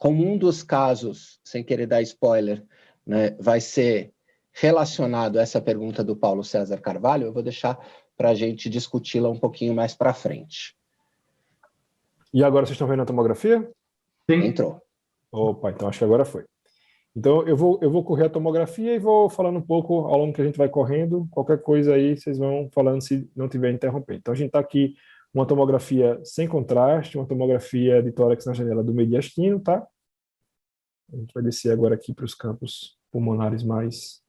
um dos casos, sem querer dar spoiler, né, vai ser relacionado a essa pergunta do Paulo César Carvalho, eu vou deixar para a gente discuti-la um pouquinho mais para frente. E agora vocês estão vendo a tomografia? Sim. Entrou. Opa, então acho que agora foi. Então eu vou correr a tomografia e vou falando um pouco ao longo que a gente vai correndo. Qualquer coisa aí vocês vão falando se não tiver interrompendo. Então a gente está aqui uma tomografia sem contraste, uma tomografia de tórax na janela do mediastino, tá? A gente vai descer agora aqui para os campos pulmonares mais...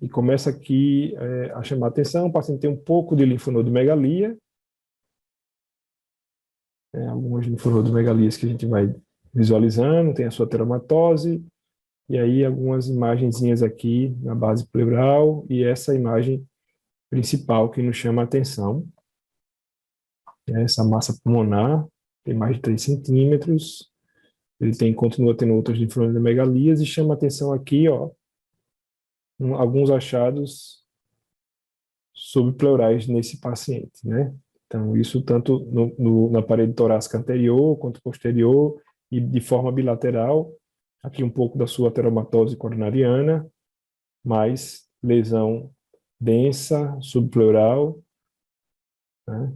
e começa aqui a chamar a atenção. O paciente tem um pouco de linfonodomegalia. Algumas linfonodomegalias que a gente vai visualizando, tem a sua teromatose, e aí algumas imagenzinhas aqui na base pleural, e essa imagem principal que nos chama a atenção. Essa massa pulmonar tem mais de 3 centímetros, ele continua tendo outras linfonodomegalias, e chama a atenção aqui, ó, alguns achados subpleurais nesse paciente, né? Então, isso tanto na parede torácica anterior quanto posterior e de forma bilateral. Aqui um pouco da sua teromatose coronariana, mais lesão densa, subpleural, né?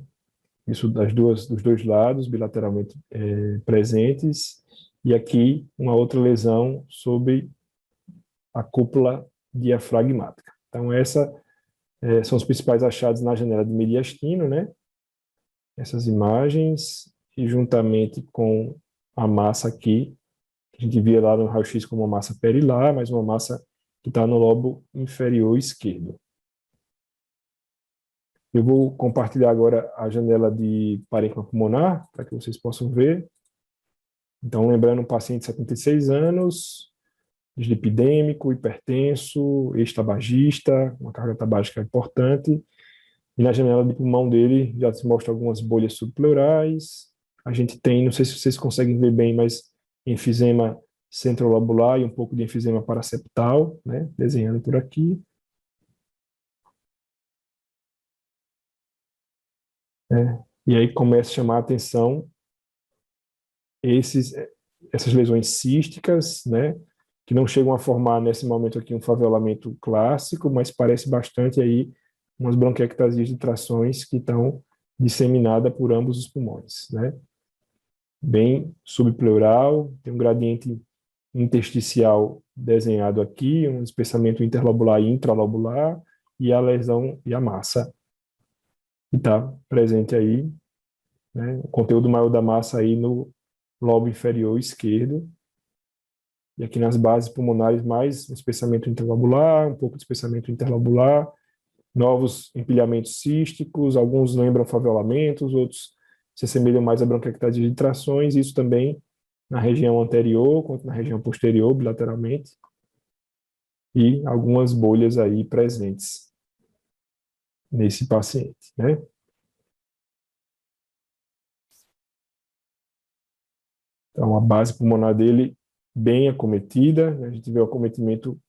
Isso dos dois lados, bilateralmente presentes. E aqui uma outra lesão sobre a cúpula diafragmática. Então, são os principais achados na janela de mediastino, né? Essas imagens, e juntamente com a massa aqui, que a gente via lá no raio-x como uma massa perilar, mas uma massa que está no lobo inferior esquerdo. Eu vou compartilhar agora a janela de parênquima pulmonar, para que vocês possam ver. Então, lembrando, um paciente de 76 anos, dislipidêmico, hipertenso, ex-tabagista, uma carga tabágica importante. E na janela de pulmão dele já se mostra algumas bolhas subpleurais. A gente tem, não sei se vocês conseguem ver bem, mas enfisema centrolobular e um pouco de enfisema paraseptal, né? Desenhando por aqui. E aí começa a chamar a atenção essas lesões císticas, né? Que não chegam a formar nesse momento aqui um favelamento clássico, mas parece bastante aí umas bronquiectasias de trações que estão disseminadas por ambos os pulmões, né? Bem subpleural, tem um gradiente intersticial desenhado aqui, um espessamento interlobular e intralobular, e a lesão e a massa que está presente aí, né? O conteúdo maior da massa aí no lobo inferior esquerdo, e aqui nas bases pulmonares mais um espessamento intralobular, um pouco de espessamento interlobular, novos empilhamentos císticos, alguns lembram favelamentos, outros se assemelham mais a bronquiectasia de trações, isso também na região anterior, quanto na região posterior, bilateralmente, e algumas bolhas aí presentes nesse paciente, né? Então, a base pulmonar dele bem acometida, né? A gente vê o acometimento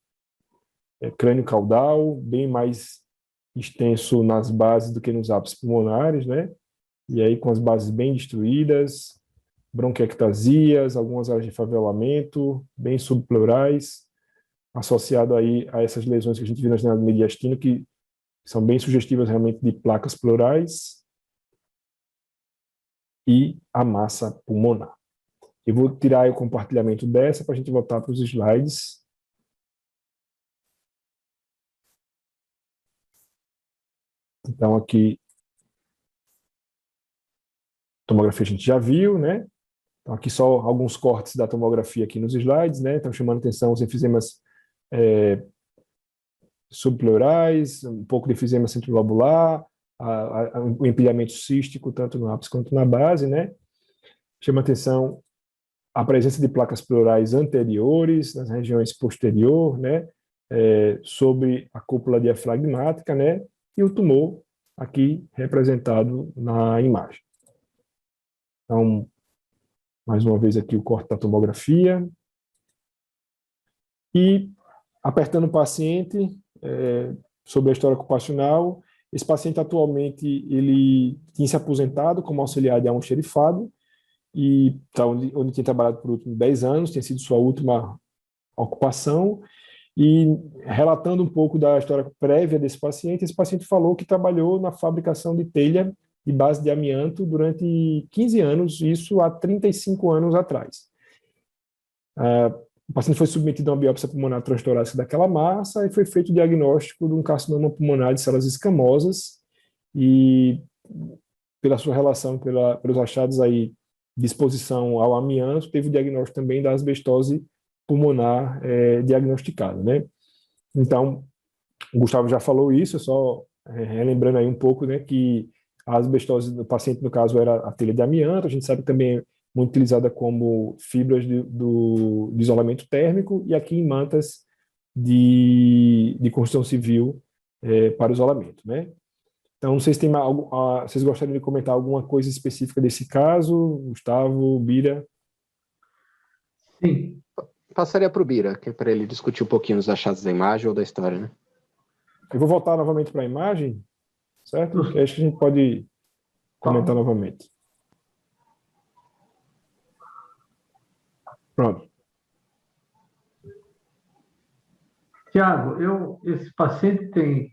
crânio-caudal, bem mais extenso nas bases do que nos ápices pulmonares, né? E aí com as bases bem destruídas, bronquiectasias, algumas áreas de favelamento, bem subpleurais, associado aí a essas lesões que a gente viu na janela do mediastino, que são bem sugestivas realmente de placas pleurais, e a massa pulmonar. Eu vou tirar o compartilhamento dessa para a gente voltar para os slides. Então, aqui, tomografia a gente já viu, né? Então, aqui só alguns cortes da tomografia aqui nos slides, né? Então, chamando atenção os enfisemas subpleurais, um pouco de enfisema centrilobular, o empilhamento cístico, tanto no ápice quanto na base, né? Chama atenção a presença de placas pleurais anteriores, nas regiões posterior, né? Sobre a cúpula diafragmática, né? E o tumor aqui representado na imagem. Então, mais uma vez aqui o corte da tomografia. E, apertando o paciente, sobre a história ocupacional, esse paciente atualmente ele tinha se aposentado como auxiliar de almoxerifado, e onde tinha trabalhado por últimos 10 anos, tinha sido sua última ocupação, e relatando um pouco da história prévia desse paciente, esse paciente falou que trabalhou na fabricação de telha de base de amianto durante 15 anos, isso há 35 anos atrás. O paciente foi submetido a uma biópsia pulmonar transtorácica daquela massa e foi feito o diagnóstico de um carcinoma pulmonar de células escamosas, e pela sua relação, pelos achados aí de exposição ao amianto, teve o diagnóstico também da asbestose pulmonar diagnosticada, né? Então, o Gustavo já falou isso, só relembrando aí um pouco, né, que a asbestose do paciente, no caso, era a telha de amianto, a gente sabe que também é muito utilizada como fibras de isolamento térmico, e aqui em mantas de construção civil para o isolamento, né? Então, não sei se tem vocês gostariam de comentar alguma coisa específica desse caso, Gustavo, Bira? Sim. Passaria para o Bira, que é para ele discutir um pouquinho os achados da imagem ou da história, né? Eu vou voltar novamente para a imagem, certo? Que acho que a gente pode comentar novamente. Pronto. Tiago, esse paciente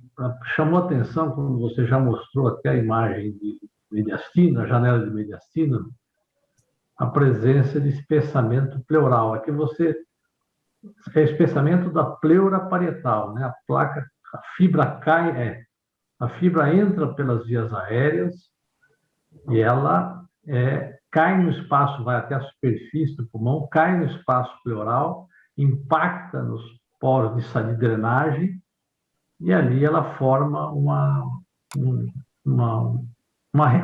chamou atenção, quando você já mostrou até a imagem de mediastina, a janela de mediastina, a presença de espessamento pleural. Aqui é espessamento da pleura parietal, né? A fibra a fibra entra pelas vias aéreas e ela cai no espaço, vai até a superfície do pulmão, cai no espaço pleural, impacta nos poros de drenagem, e ali ela forma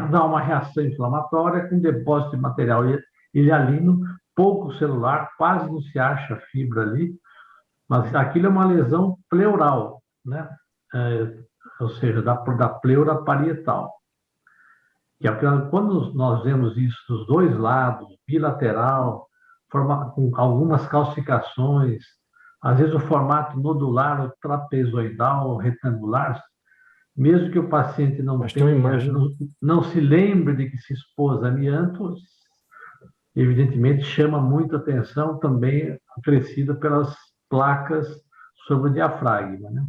dá uma reação inflamatória com depósito de material hialino, pouco celular, quase não se acha fibra ali, mas aquilo é uma lesão pleural, né? Ou seja, da pleura parietal. E quando nós vemos isso dos dois lados, bilateral, com algumas calcificações, às vezes o formato nodular, ou trapezoidal, ou retangular, mesmo que o paciente não se lembre de que se expôs a amianto, evidentemente chama muita atenção também, acrescida pelas placas sobre o diafragma, né?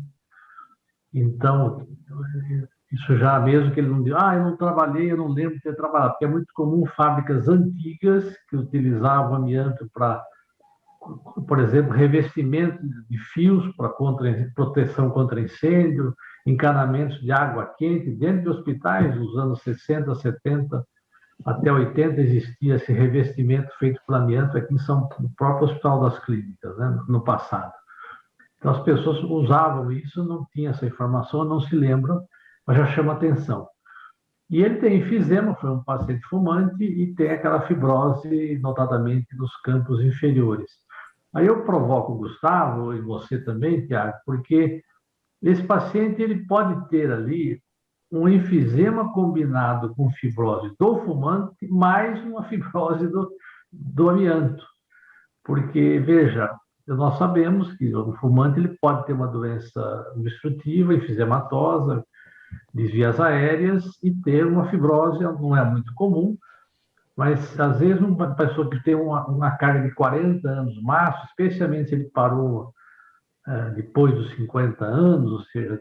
Então, isso já, mesmo que ele não diga, eu não trabalhei, eu não lembro de ter trabalhado, porque é muito comum fábricas antigas que utilizavam amianto para, por exemplo, revestimento de fios para proteção contra incêndio, encanamentos de água quente dentro de hospitais, nos anos 60, 70, até 80 existia esse revestimento feito por amianto aqui no próprio Hospital das Clínicas, né, no passado. Então, as pessoas usavam isso, não tinha essa informação, não se lembram, mas já chama atenção. E ele tem enfisema, foi um paciente fumante, e tem aquela fibrose, notadamente nos campos inferiores. Aí eu provoco o Gustavo, e você também, Tiago, porque esse paciente ele pode ter ali um enfisema combinado com fibrose do fumante, mais uma fibrose do amianto. Porque, veja, nós sabemos que o fumante ele pode ter uma doença obstrutiva, enfisematosa, de vias aéreas, e ter uma fibrose, não é muito comum, mas às vezes uma pessoa que tem uma carga de 40 anos máximo, especialmente se ele parou depois dos 50 anos, ou seja,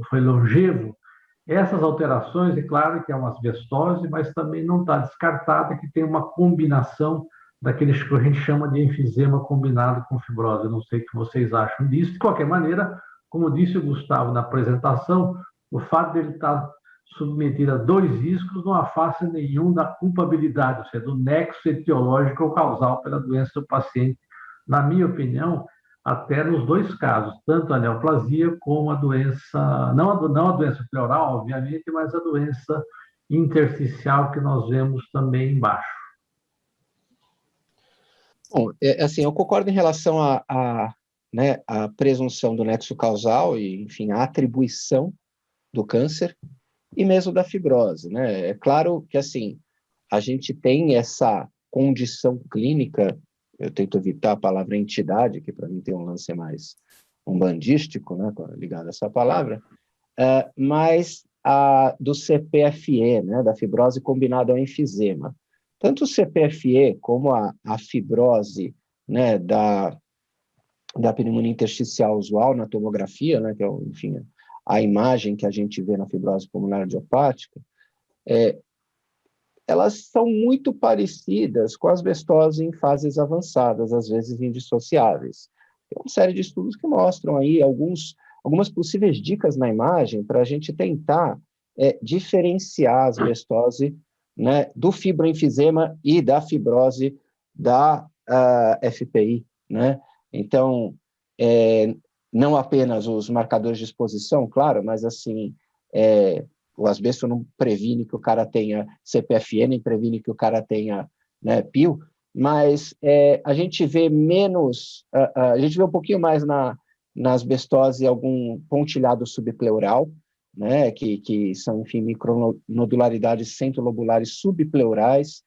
foi longevo, essas alterações, é claro que é uma asbestose, mas também não está descartada que tem uma combinação daqueles que a gente chama de enfisema combinado com fibrose. Eu não sei o que vocês acham disso. De qualquer maneira, como disse o Gustavo na apresentação, o fato dele estar submetido a 2 riscos não afasta nenhum da culpabilidade, ou seja, do nexo etiológico ou causal pela doença do paciente, na minha opinião, até nos 2 casos, tanto a neoplasia como a doença, não a doença pleural, obviamente, mas a doença intersticial que nós vemos também embaixo. Bom, assim, eu concordo em relação né, a presunção do nexo causal e, enfim, a atribuição do câncer e mesmo da fibrose, né? É claro que, assim, a gente tem essa condição clínica, eu tento evitar a palavra entidade, que para mim tem um lance mais umbandístico, né, ligado a essa palavra, mas do CPFE, né, da fibrose combinada ao enfisema. Tanto o CPFE como a fibrose, né, da pneumonia intersticial usual na tomografia, né, que é, enfim, a imagem que a gente vê na fibrose pulmonar idiopática, elas são muito parecidas com a asbestose em fases avançadas, às vezes indissociáveis. Tem uma série de estudos que mostram aí algumas possíveis dicas na imagem para a gente tentar diferenciar a asbestose, né, do fibroenfisema e da fibrose da FPI, né? Então, não apenas os marcadores de exposição, claro, mas assim, o asbesto não previne que o cara tenha CPFE, nem previne que o cara tenha, né, PIL, mas a gente vê menos, a gente vê um pouquinho mais na asbestose algum pontilhado subpleural, né, que são, enfim, micronodularidades centrolobulares subpleurais,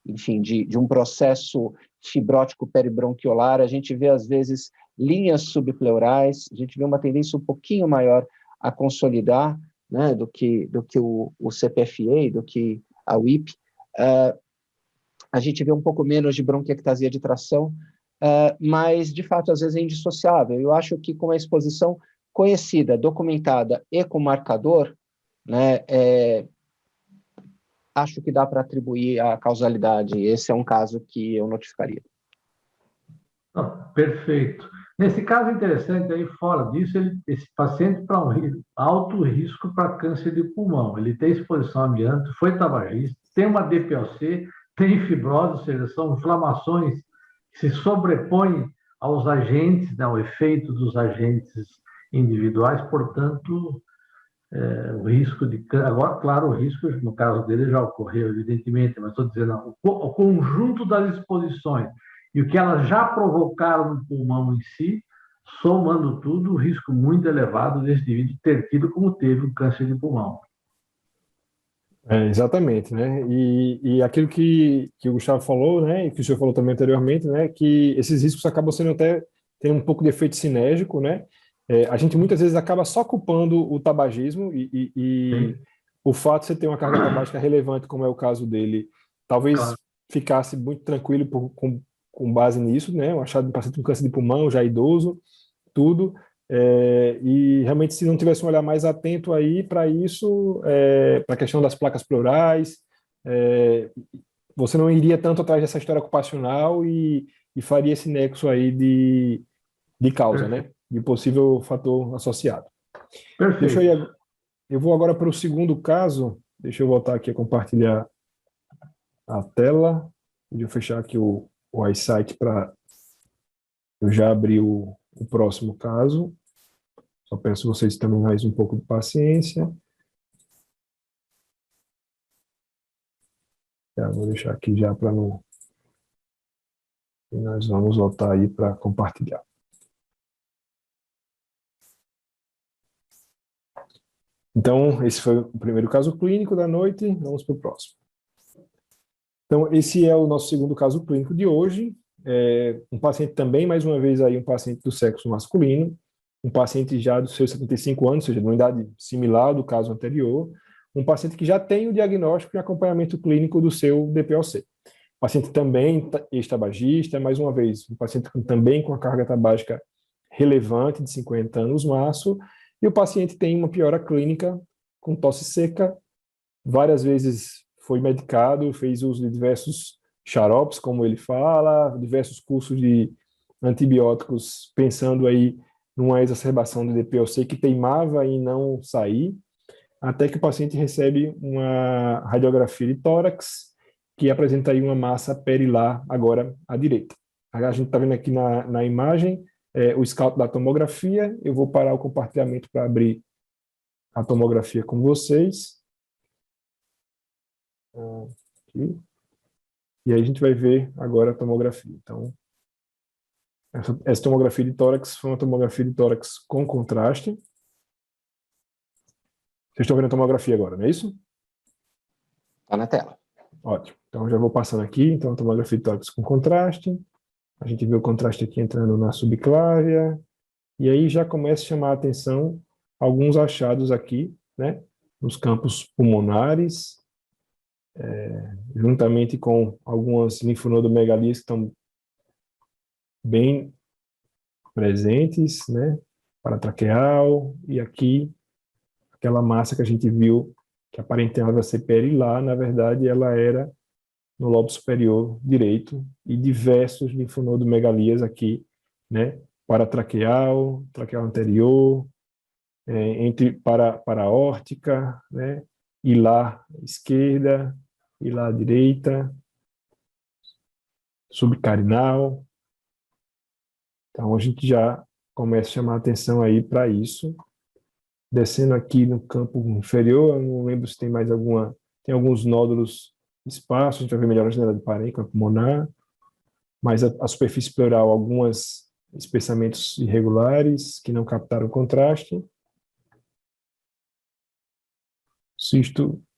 enfim, de um processo fibrótico peribronquiolar. A gente vê, às vezes, linhas subpleurais, a gente vê uma tendência um pouquinho maior a consolidar, né, do que o CPFA, do que a WIP. A gente vê um pouco menos de bronquiectasia de tração, mas, de fato, às vezes é indissociável. Eu acho que com a exposição conhecida, documentada e com marcador, né, acho que dá para atribuir a causalidade. Esse é um caso que eu notificaria. Perfeito. Nesse caso interessante, aí fora disso, esse paciente para alto risco para câncer de pulmão. Ele tem exposição a amianto, foi tabagista, tem uma DPOC, tem fibrose, ou seja, são inflamações que se sobrepõem aos agentes, né, ao efeito dos agentes individuais, portanto, o risco de câncer. Agora, claro, o risco, no caso dele, já ocorreu, evidentemente, mas estou dizendo, o conjunto das exposições e o que elas já provocaram no pulmão em si, somando tudo, o risco muito elevado desse indivíduo ter tido como teve um câncer de pulmão. Exatamente, né? E aquilo que o Gustavo falou, né, e que o senhor falou também anteriormente, né, que esses riscos acabam sendo até tendo um pouco de efeito sinérgico, né? A gente muitas vezes acaba só culpando o tabagismo e o fato de você ter uma carga tabágica relevante, como é o caso dele, talvez ficasse muito tranquilo com base nisso, né? Um achado de um paciente com câncer de pulmão, já idoso, tudo. E realmente, se não tivesse um olhar mais atento aí para isso, para a questão das placas pleurais, você não iria tanto atrás dessa história ocupacional e faria esse nexo aí de causa, né? De possível fator associado. Perfeito. Eu vou agora para o segundo caso. Deixa eu voltar aqui a compartilhar a tela. Deixa eu fechar aqui o iSight para eu já abrir o próximo caso. Só peço vocês também mais um pouco de paciência. Vou deixar aqui já para não... E nós vamos voltar aí para compartilhar. Então, esse foi o primeiro caso clínico da noite. Vamos para o próximo. Então, esse é o nosso segundo caso clínico de hoje. Um paciente também, mais uma vez, aí, um paciente do sexo masculino, um paciente já dos seus 75 anos, ou seja, de uma idade similar do caso anterior, um paciente que já tem o diagnóstico e acompanhamento clínico do seu DPOC. Um paciente também ex-tabagista, mais uma vez, um paciente também com a carga tabágica relevante de 50 anos maço, e o paciente tem uma piora clínica com tosse seca, várias vezes foi medicado, fez uso de diversos xaropes, como ele fala, diversos cursos de antibióticos, pensando aí numa exacerbação do DPOC que teimava em não sair, até que o paciente recebe uma radiografia de tórax, que apresenta aí uma massa perilar agora à direita. A gente está vendo aqui na imagem o scout da tomografia. Eu vou parar o compartilhamento para abrir a tomografia com vocês. Aqui. E aí a gente vai ver agora a tomografia. Então, essa tomografia de tórax foi uma tomografia de tórax com contraste. Vocês estão vendo a tomografia agora, não é isso? Está na tela. Ótimo. Então, já vou passando aqui. Então, a tomografia de tórax com contraste. A gente vê o contraste aqui entrando na subclávia. E aí já começa a chamar a atenção alguns achados aqui, né? Nos campos pulmonares, juntamente com algumas linfonodomegalias que estão bem presentes, né? Paratraqueal, e aqui aquela massa que a gente viu que aparentava ser perilar, na verdade ela era no lobo superior direito, e diversos linfonodomegalias aqui, né? Paratraqueal, traqueal anterior, para aórtica, né? Hilar esquerda, hilar direita, subcarinal. Então a gente já começa a chamar a atenção aí para isso. Descendo aqui no campo inferior, eu não lembro se tem mais alguma, tem alguns nódulos espaços, a gente vai ver melhor a janela de parênquima pulmonar, mas a superfície pleural, alguns espessamentos irregulares que não captaram contraste.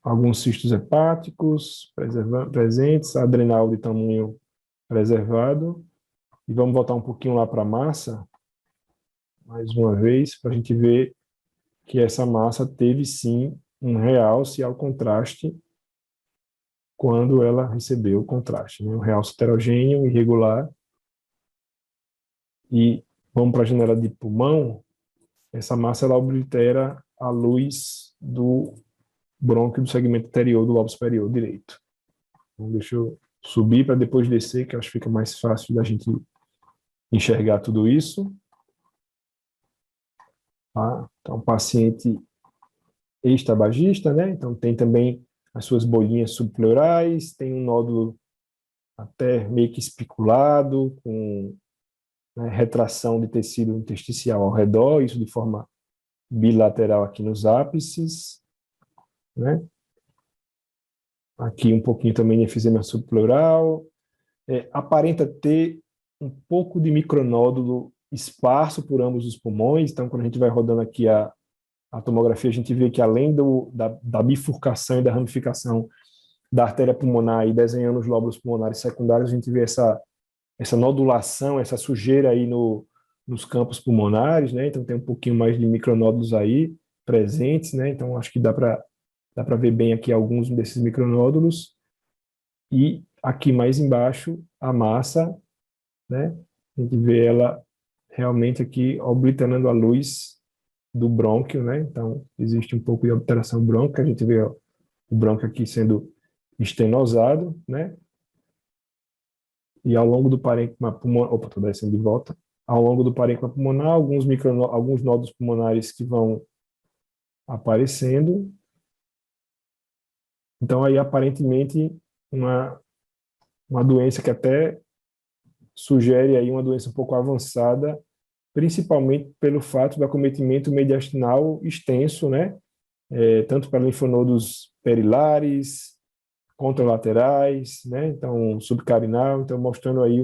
Alguns cistos hepáticos presentes, adrenal de tamanho preservado. E vamos voltar um pouquinho lá para a massa, mais uma vez, para a gente ver que essa massa teve sim um realce ao contraste quando ela recebeu o contraste, né? Um realce heterogêneo, irregular. E vamos para a janela de pulmão. Essa massa ela oblitera a luz do brônquio do segmento anterior do lobo superior direito. Então, deixa eu subir para depois descer, que eu acho que fica mais fácil da gente enxergar tudo isso. Tá? Então, paciente ex-tabagista, né? Então, tem também as suas bolinhas subpleurais, tem um nódulo até meio que espiculado, com, né, retração de tecido intersticial ao redor, isso de forma bilateral aqui nos ápices, né? Aqui um pouquinho também de efisema subpleural. Aparenta ter um pouco de micronódulo esparso por ambos os pulmões. Então, quando a gente vai rodando aqui a tomografia, a gente vê que além da bifurcação e da ramificação da artéria pulmonar e desenhando os lóbulos pulmonares secundários, a gente vê essa nodulação, essa sujeira aí nos campos pulmonares, né? Então tem um pouquinho mais de micronódulos aí presentes, né? Então acho que dá para ver bem aqui alguns desses micronódulos. E aqui mais embaixo, a massa, né? A gente vê ela realmente aqui obliterando a luz do brônquio, né? Então, existe um pouco de alteração brônquica. A gente vê o brônquio aqui sendo estenosado, né? E ao longo do parênquima pulmonar, opa, estou descendo de volta. Ao longo do parênquima pulmonar, alguns nódulos pulmonares que vão aparecendo. Então, aí, aparentemente, uma doença que até sugere aí uma doença um pouco avançada, principalmente pelo fato do acometimento mediastinal extenso, né? Tanto para linfonodos perilares, contralaterais, né? Então, subcarinal, então mostrando aí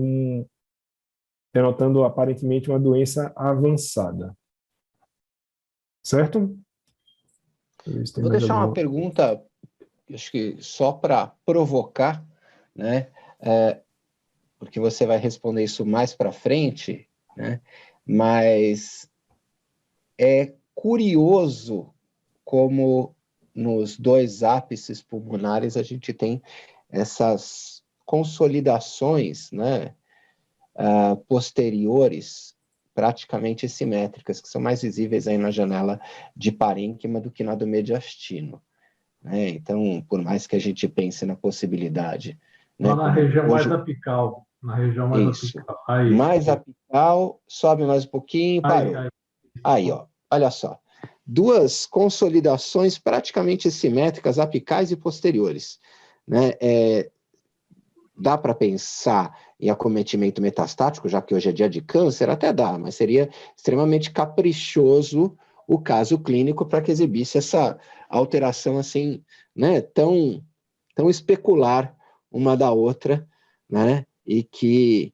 denotando aparentemente uma doença avançada. Certo? Vou deixar uma pergunta, acho que só para provocar, né? Porque você vai responder isso mais para frente, né? Mas é curioso como nos dois ápices pulmonares a gente tem essas consolidações, né, posteriores, praticamente simétricas, que são mais visíveis aí na janela de parênquima do que na do mediastino, né? Então, por mais que a gente pense na possibilidade... Né, na região hoje, mais apical. Na região mais isso. apical. Aí, mais apical, sobe mais um pouquinho, parou. Aí. Aí, ó, olha só. Duas consolidações praticamente simétricas, apicais e posteriores, né? Dá para pensar em acometimento metastático, já que hoje é dia de câncer? Até dá, mas seria extremamente caprichoso o caso clínico para que exibisse essa alteração assim, né, tão especular uma da outra, né, e que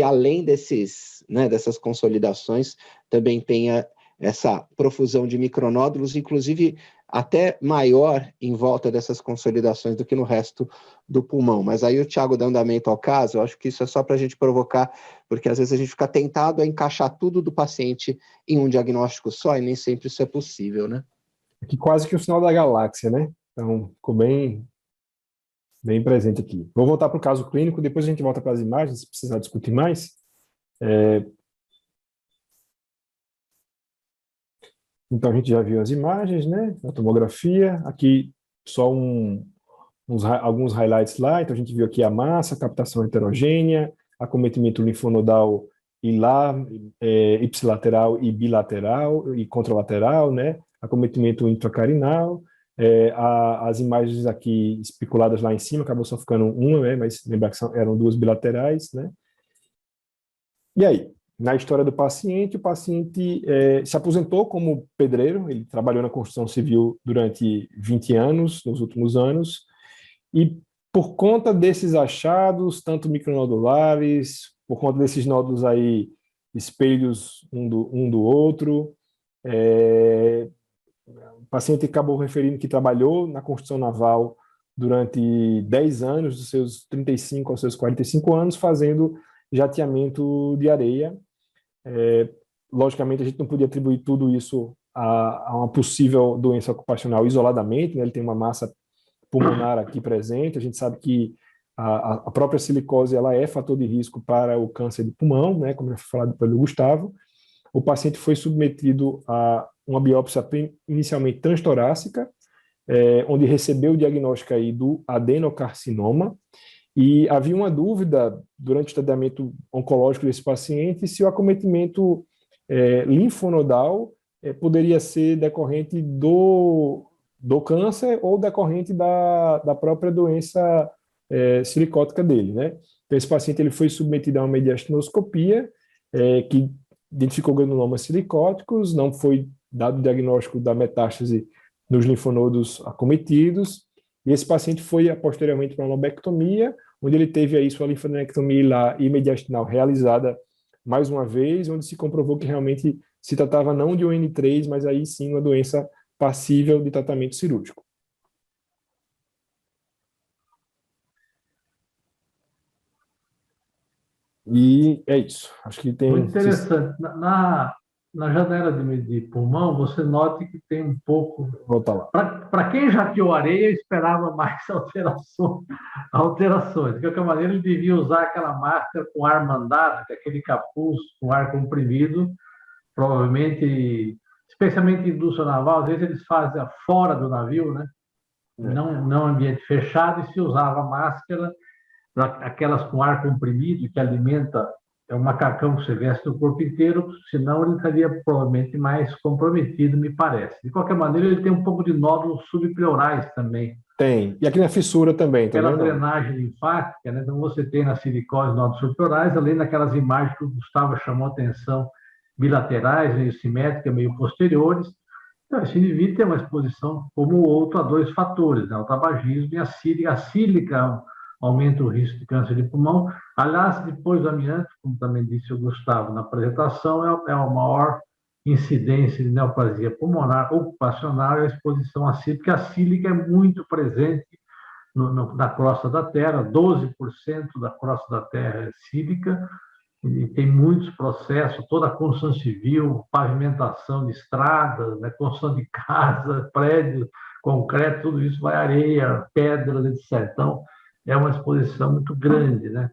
além dessas consolidações também tenha essa profusão de micronódulos, inclusive até maior em volta dessas consolidações do que no resto do pulmão. Mas aí o Thiago dando andamento ao caso, eu acho que isso é só para a gente provocar, porque às vezes a gente fica tentado a encaixar tudo do paciente em um diagnóstico só, e nem sempre isso é possível, né? Aqui quase que o sinal da galáxia, né? Então, ficou bem presente aqui. Vou voltar para o caso clínico, depois a gente volta para as imagens, se precisar discutir mais. Então, a gente já viu as imagens, né? A tomografia. Aqui, só alguns highlights lá. Então, a gente viu aqui a massa, captação heterogênea, acometimento linfonodal ipsilateral e bilateral e contralateral, né? Acometimento intracarinal. As imagens aqui especuladas lá em cima, acabou só ficando uma, né? Mas lembrar que eram duas bilaterais, né? E aí? Na história do paciente, o paciente se aposentou como pedreiro, ele trabalhou na construção civil durante 20 anos, nos últimos anos, e por conta desses achados, tanto micronodulares, por conta desses nódulos aí, espelhos um do outro, o paciente acabou referindo que trabalhou na construção naval durante 10 anos, dos seus 35 aos seus 45 anos, fazendo jateamento de areia. Logicamente, a gente não podia atribuir tudo isso a uma possível doença ocupacional isoladamente, né? Ele tem uma massa pulmonar aqui presente, a gente sabe que a própria silicose ela é fator de risco para o câncer de pulmão, né? Como já foi falado pelo Gustavo. O paciente foi submetido a uma biópsia inicialmente transtorácica, onde recebeu o diagnóstico aí do adenocarcinoma, e havia uma dúvida durante o tratamento oncológico desse paciente se o acometimento linfonodal poderia ser decorrente do câncer ou decorrente da própria doença silicótica dele, né? Então, esse paciente ele foi submetido a uma mediastinoscopia que identificou granulomas silicóticos, não foi dado o diagnóstico da metástase nos linfonodos acometidos, e esse paciente foi posteriormente para uma lobectomia, onde ele teve aí sua linfadenectomia e mediastinal realizada mais uma vez, onde se comprovou que realmente se tratava não de um N3, mas aí sim uma doença passível de tratamento cirúrgico. E é isso. Acho que tem... Muito interessante. Na janela de pulmão, você note que tem um pouco... Volta lá. Para quem jateou areia, esperava mais alterações. De qualquer maneira, ele devia usar aquela máscara com ar mandado, aquele capuz com ar comprimido, provavelmente, especialmente em indústria naval, às vezes eles fazem fora do navio, né? Não ambiente fechado, e se usava máscara, aquelas com ar comprimido, que alimenta, é um macacão que você veste no corpo inteiro, senão ele estaria provavelmente mais comprometido, me parece. De qualquer maneira, ele tem um pouco de nódulos subpleurais também. Tem. E aqui na fissura também, tá vendo? Pela drenagem linfática, né? Então você tem na silicose nódulos subpleurais, além daquelas imagens que o Gustavo chamou a atenção, bilaterais, meio simétricas, meio posteriores. Então, esse indivíduo tem uma exposição como o outro a dois fatores, né? O tabagismo e a sílica. A sílica aumenta o risco de câncer de pulmão. Aliás, depois do amianto, como também disse o Gustavo na apresentação, é a maior incidência de neoplasia pulmonar ocupacional e a exposição à sílica. A sílica é muito presente na crosta da Terra, 12% da crosta da Terra é sílica, e tem muitos processos, toda a construção civil, pavimentação de estradas, né, construção de casa, prédios, concreto, tudo isso vai areia, pedras, etc. Então, é uma exposição muito grande, né?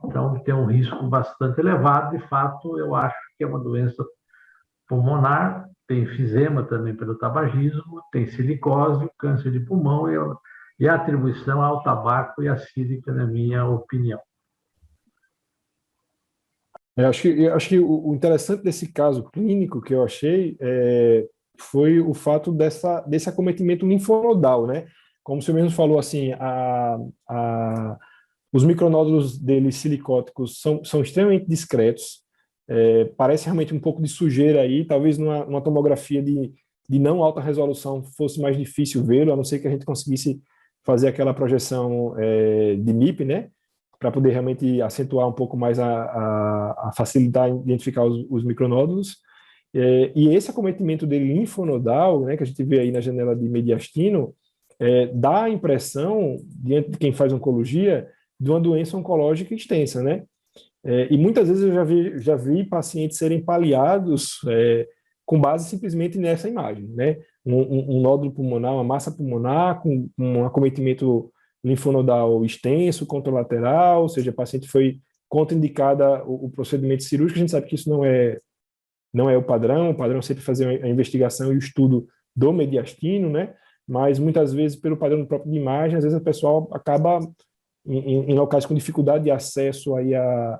Então, tem um risco bastante elevado. De fato, eu acho que é uma doença pulmonar, tem enfisema também pelo tabagismo, tem silicose, câncer de pulmão, e a atribuição ao tabaco e à sílica, na minha opinião. Eu acho que o interessante desse caso clínico que eu achei foi o fato desse acometimento linfonodal, né? Como você mesmo falou, assim, os micronódulos dele silicóticos são extremamente discretos. Parece realmente um pouco de sujeira aí, talvez numa tomografia de não alta resolução fosse mais difícil vê-lo, a não ser que a gente conseguisse fazer aquela projeção de MIP, né? Para poder realmente acentuar um pouco mais a facilitar em identificar os micronódulos. E esse acometimento dele linfonodal, né, que a gente vê aí na janela de mediastino, dá a impressão, diante de quem faz oncologia, de uma doença oncológica extensa, né? E muitas vezes eu já vi pacientes serem paliados com base simplesmente nessa imagem, né? Um nódulo pulmonar, uma massa pulmonar com um acometimento linfonodal extenso, contralateral, ou seja, a paciente foi contraindicada o procedimento cirúrgico. A gente sabe que isso não é o padrão é sempre fazer a investigação e o estudo do mediastino, né? Mas muitas vezes, pelo padrão próprio de imagem, às vezes a pessoa acaba em locais com dificuldade de acesso aí a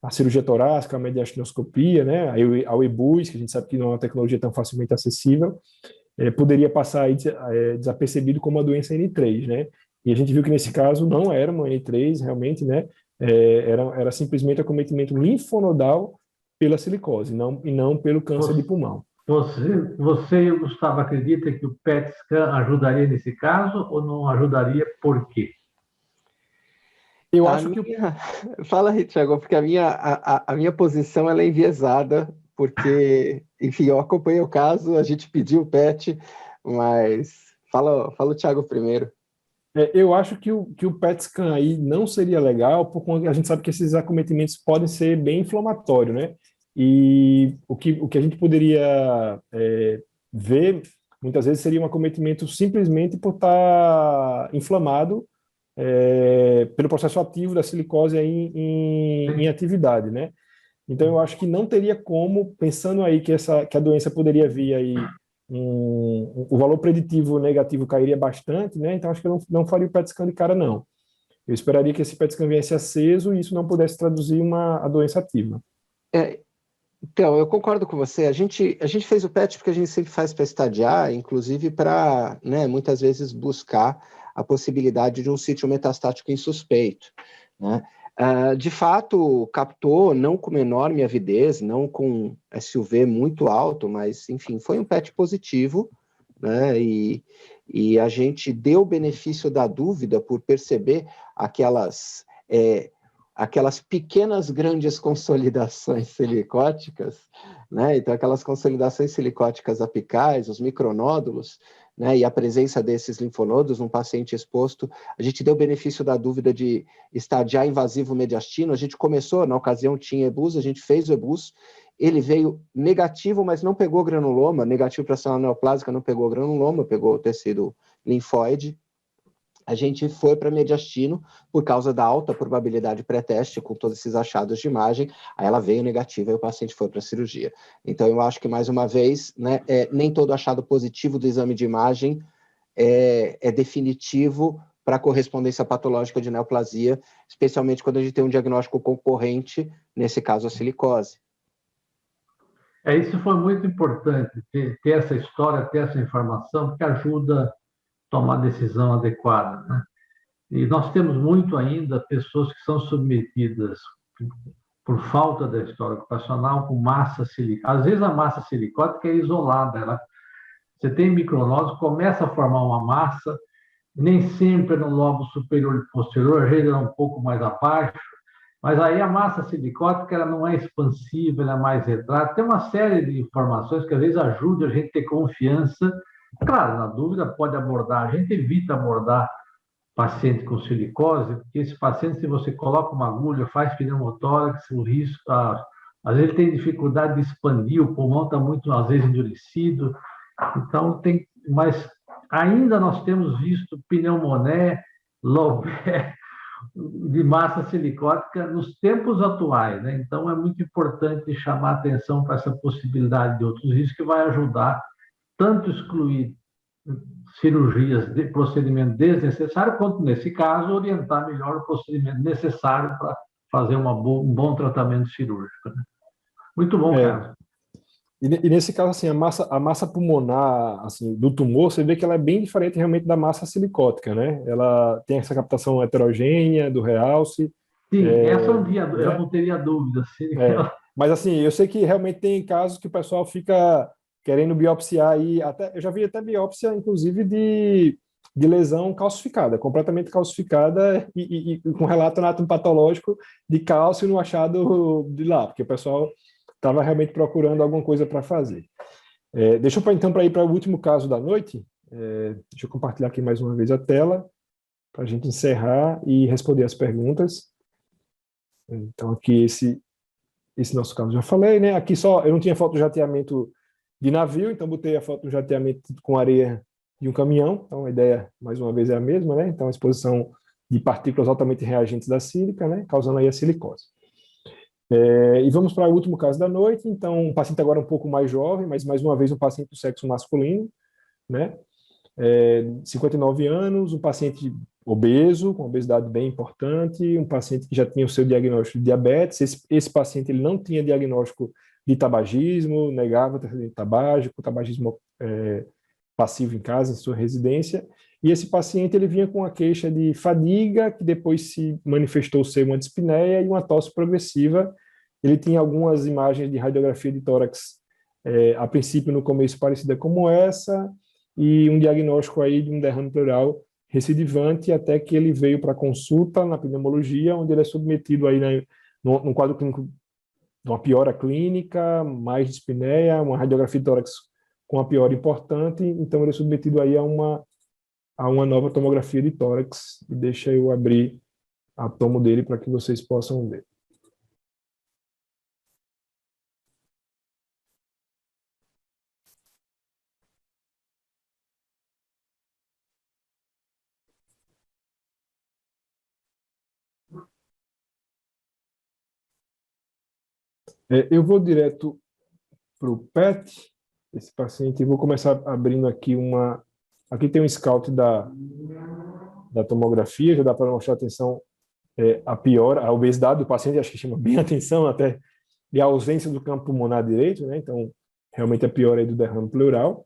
cirurgia torácica, a mediastinoscopia, né, ao EBUS, que a gente sabe que não é uma tecnologia tão facilmente acessível, poderia passar aí desapercebido como uma doença N3, né? E a gente viu que nesse caso não era uma N3 realmente, né? Era simplesmente acometimento linfonodal pela silicose, e não pelo câncer de pulmão. Você e o Gustavo acredita que o PET scan ajudaria nesse caso ou não ajudaria? Por quê? Eu acho que... Fala aí, Thiago, porque a minha posição ela é enviesada, porque, enfim, eu acompanhei o caso, a gente pediu o PET, mas fala o Thiago primeiro. Eu acho que o PET scan aí não seria legal, porque a gente sabe que esses acometimentos podem ser bem inflamatórios, né? E o que a gente poderia ver, muitas vezes, seria um acometimento simplesmente por estar inflamado pelo processo ativo da silicose aí em atividade, né? Então, eu acho que não teria como, pensando aí que a doença poderia vir aí, o valor preditivo negativo cairia bastante, né? Então, acho que eu não faria o PET scan de cara, não. Eu esperaria que esse PET scan viesse aceso e isso não pudesse traduzir a doença ativa. Então, eu concordo com você. A gente fez o PET porque a gente sempre faz para estadiar, inclusive para, né, muitas vezes buscar a possibilidade de um sítio metastático insuspeito, né? De fato, captou, não com enorme avidez, não com SUV muito alto, mas, enfim, foi um PET positivo, né? E a gente deu o benefício da dúvida por perceber aquelas pequenas, grandes consolidações silicóticas, né? Então, aquelas consolidações silicóticas apicais, os micronódulos, né? E a presença desses linfonodos num paciente exposto, a gente deu o benefício da dúvida de estadiar invasivo mediastino. A gente começou, na ocasião tinha EBUS, a gente fez o EBUS, ele veio negativo, mas não pegou granuloma, negativo para a célula neoplásica, não pegou granuloma, pegou tecido linfóide. A gente foi para mediastino por causa da alta probabilidade pré-teste, com todos esses achados de imagem, aí ela veio negativa e o paciente foi para a cirurgia. Então, eu acho que, mais uma vez, né, nem todo achado positivo do exame de imagem é definitivo para a correspondência patológica de neoplasia, especialmente quando a gente tem um diagnóstico concorrente, nesse caso a silicose. Isso foi muito importante, ter essa história, ter essa informação, que ajuda tomar a decisão adequada, né? E nós temos muito ainda pessoas que são submetidas, por falta da história ocupacional, com massa silicótica. Às vezes a massa silicótica é isolada, você tem micronódulos, começa a formar uma massa, nem sempre no lobo superior e posterior, às vezes é um pouco mais abaixo, mas aí a massa silicótica ela não é expansiva, ela é mais retrátil. Tem uma série de informações que às vezes ajudam a gente a ter confiança. Claro, na dúvida pode abordar, a gente evita abordar paciente com silicose, porque esse paciente, se você coloca uma agulha, faz pneumotórax, o risco, às vezes ele tem dificuldade de expandir, o pulmão está muito, às vezes, endurecido. Então, mas ainda nós temos visto pneumoné, Lobé, de massa silicótica nos tempos atuais, né? Então, é muito importante chamar atenção para essa possibilidade de outros riscos, que vai ajudar tanto excluir cirurgias de procedimento desnecessário, quanto, nesse caso, orientar melhor o procedimento necessário para fazer um bom tratamento cirúrgico, né? Muito bom, Carlos. E nesse caso, assim, a massa pulmonar, assim, do tumor, você vê que ela é bem diferente realmente da massa silicótica, né? Ela tem essa captação heterogênea do realce. Sim, essa eu Né? não teria dúvida. Sim. Mas, assim, eu sei que realmente tem casos que o pessoal fica querendo biopsiar aí, até, eu já vi até biópsia, inclusive, de lesão calcificada, completamente calcificada e com relato anatomopatológico de cálcio no achado de lá, porque o pessoal estava realmente procurando alguma coisa para fazer. Deixa eu então para ir para o último caso da noite. Deixa eu compartilhar aqui mais uma vez a tela para a gente encerrar e responder as perguntas. Então aqui esse nosso caso já falei, né? Aqui só eu não tinha foto de jateamento de navio, então botei a foto do jateamento com areia de um caminhão. Então a ideia mais uma vez é a mesma, né? Então a exposição de partículas altamente reagentes da sílica, né? Causando aí a silicose. E vamos para o último caso da noite. Então, um paciente agora um pouco mais jovem, mas mais uma vez um paciente do sexo masculino, né? 59 anos, um paciente obeso, com obesidade bem importante, um paciente que já tinha o seu diagnóstico de diabetes. Esse paciente ele não tinha diagnóstico de tabagismo, negava ter tabágico, tabagismo passivo em casa, em sua residência. E esse paciente ele vinha com a queixa de fadiga, que depois se manifestou ser uma dispneia e uma tosse progressiva. Ele tinha algumas imagens de radiografia de tórax, a princípio no começo parecida como essa, e um diagnóstico aí de um derrame pleural recidivante, até que ele veio para consulta na pneumologia, onde ele é submetido aí num quadro clínico de uma piora clínica, mais dispneia, uma radiografia de tórax com uma piora importante, então ele é submetido aí a uma nova tomografia de tórax, e deixa eu abrir a tomo dele para que vocês possam ver. Eu vou direto para o PET, esse paciente, e vou começar abrindo aqui Aqui tem um scout da tomografia, já dá para mostrar atenção a piora, a obesidade do paciente, acho que chama bem a atenção até, e a ausência do campo pulmonar direito, né? Então, realmente a piora aí do derrame pleural.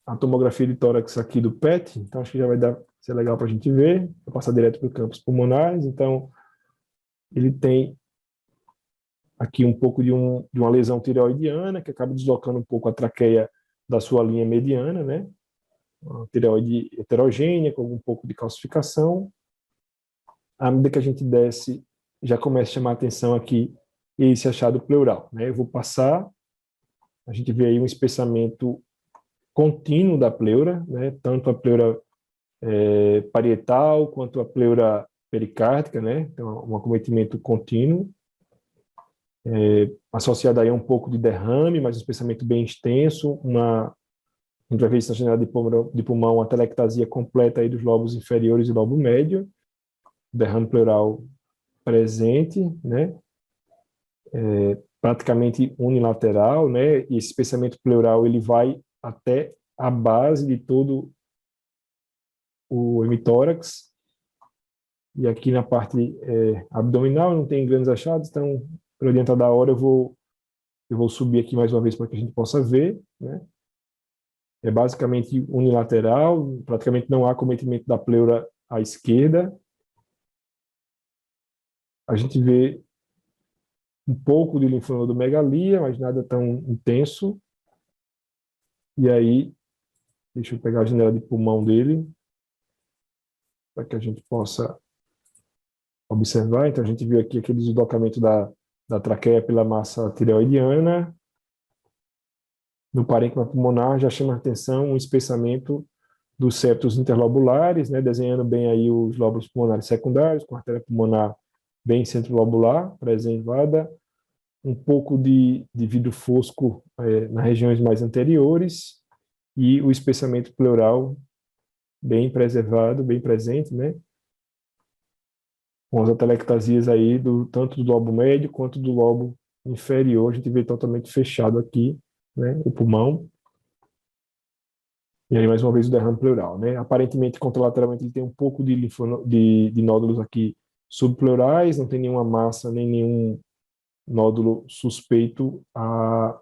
A tomografia de tórax aqui do PET, então acho que já vai ser legal para a gente ver. Vou passar direto para os campos pulmonares. Então, ele tem aqui um pouco de uma lesão tireoidiana, que acaba deslocando um pouco a traqueia da sua linha mediana, né? Uma tireoide heterogênea, com um pouco de calcificação. À medida que a gente desce, já começa a chamar a atenção aqui esse achado pleural, né? Eu vou passar, a gente vê aí um espessamento contínuo da pleura, né? Tanto a pleura parietal quanto a pleura pericárdica, né? Então, um acometimento contínuo. Associado aí a um pouco de derrame, mas um espessamento bem extenso, uma intravenosa general de pulmão, uma telectasia completa aí dos lobos inferiores e lobo médio, derrame pleural presente, né? Praticamente unilateral, né? E esse espessamento pleural ele vai até a base de todo o hemitórax, e aqui na parte abdominal não tem grandes achados, então, por adiantar da hora, eu vou subir aqui mais uma vez para que a gente possa ver, né? É basicamente unilateral, praticamente não há acometimento da pleura à esquerda. A gente vê um pouco de linfonodomegalia, mas nada tão intenso. E aí, deixa eu pegar a janela de pulmão dele, para que a gente possa observar. Então, a gente viu aqui aquele deslocamento da traqueia pela massa tireoidiana. No parênquima pulmonar já chama a atenção um espessamento dos septos interlobulares, né, desenhando bem aí os lóbulos pulmonares secundários, com a artéria pulmonar bem centrolobular, preservada, um pouco de vidro fosco nas regiões mais anteriores, e o espessamento pleural bem preservado, bem presente, né, com as atelectasias aí tanto do lobo médio quanto do lobo inferior. A gente vê totalmente fechado aqui, né, o pulmão. E aí, mais uma vez, o derrame pleural, né? Aparentemente, contralateralmente, ele tem um pouco de nódulos aqui subpleurais, não tem nenhuma massa nem nenhum nódulo suspeito à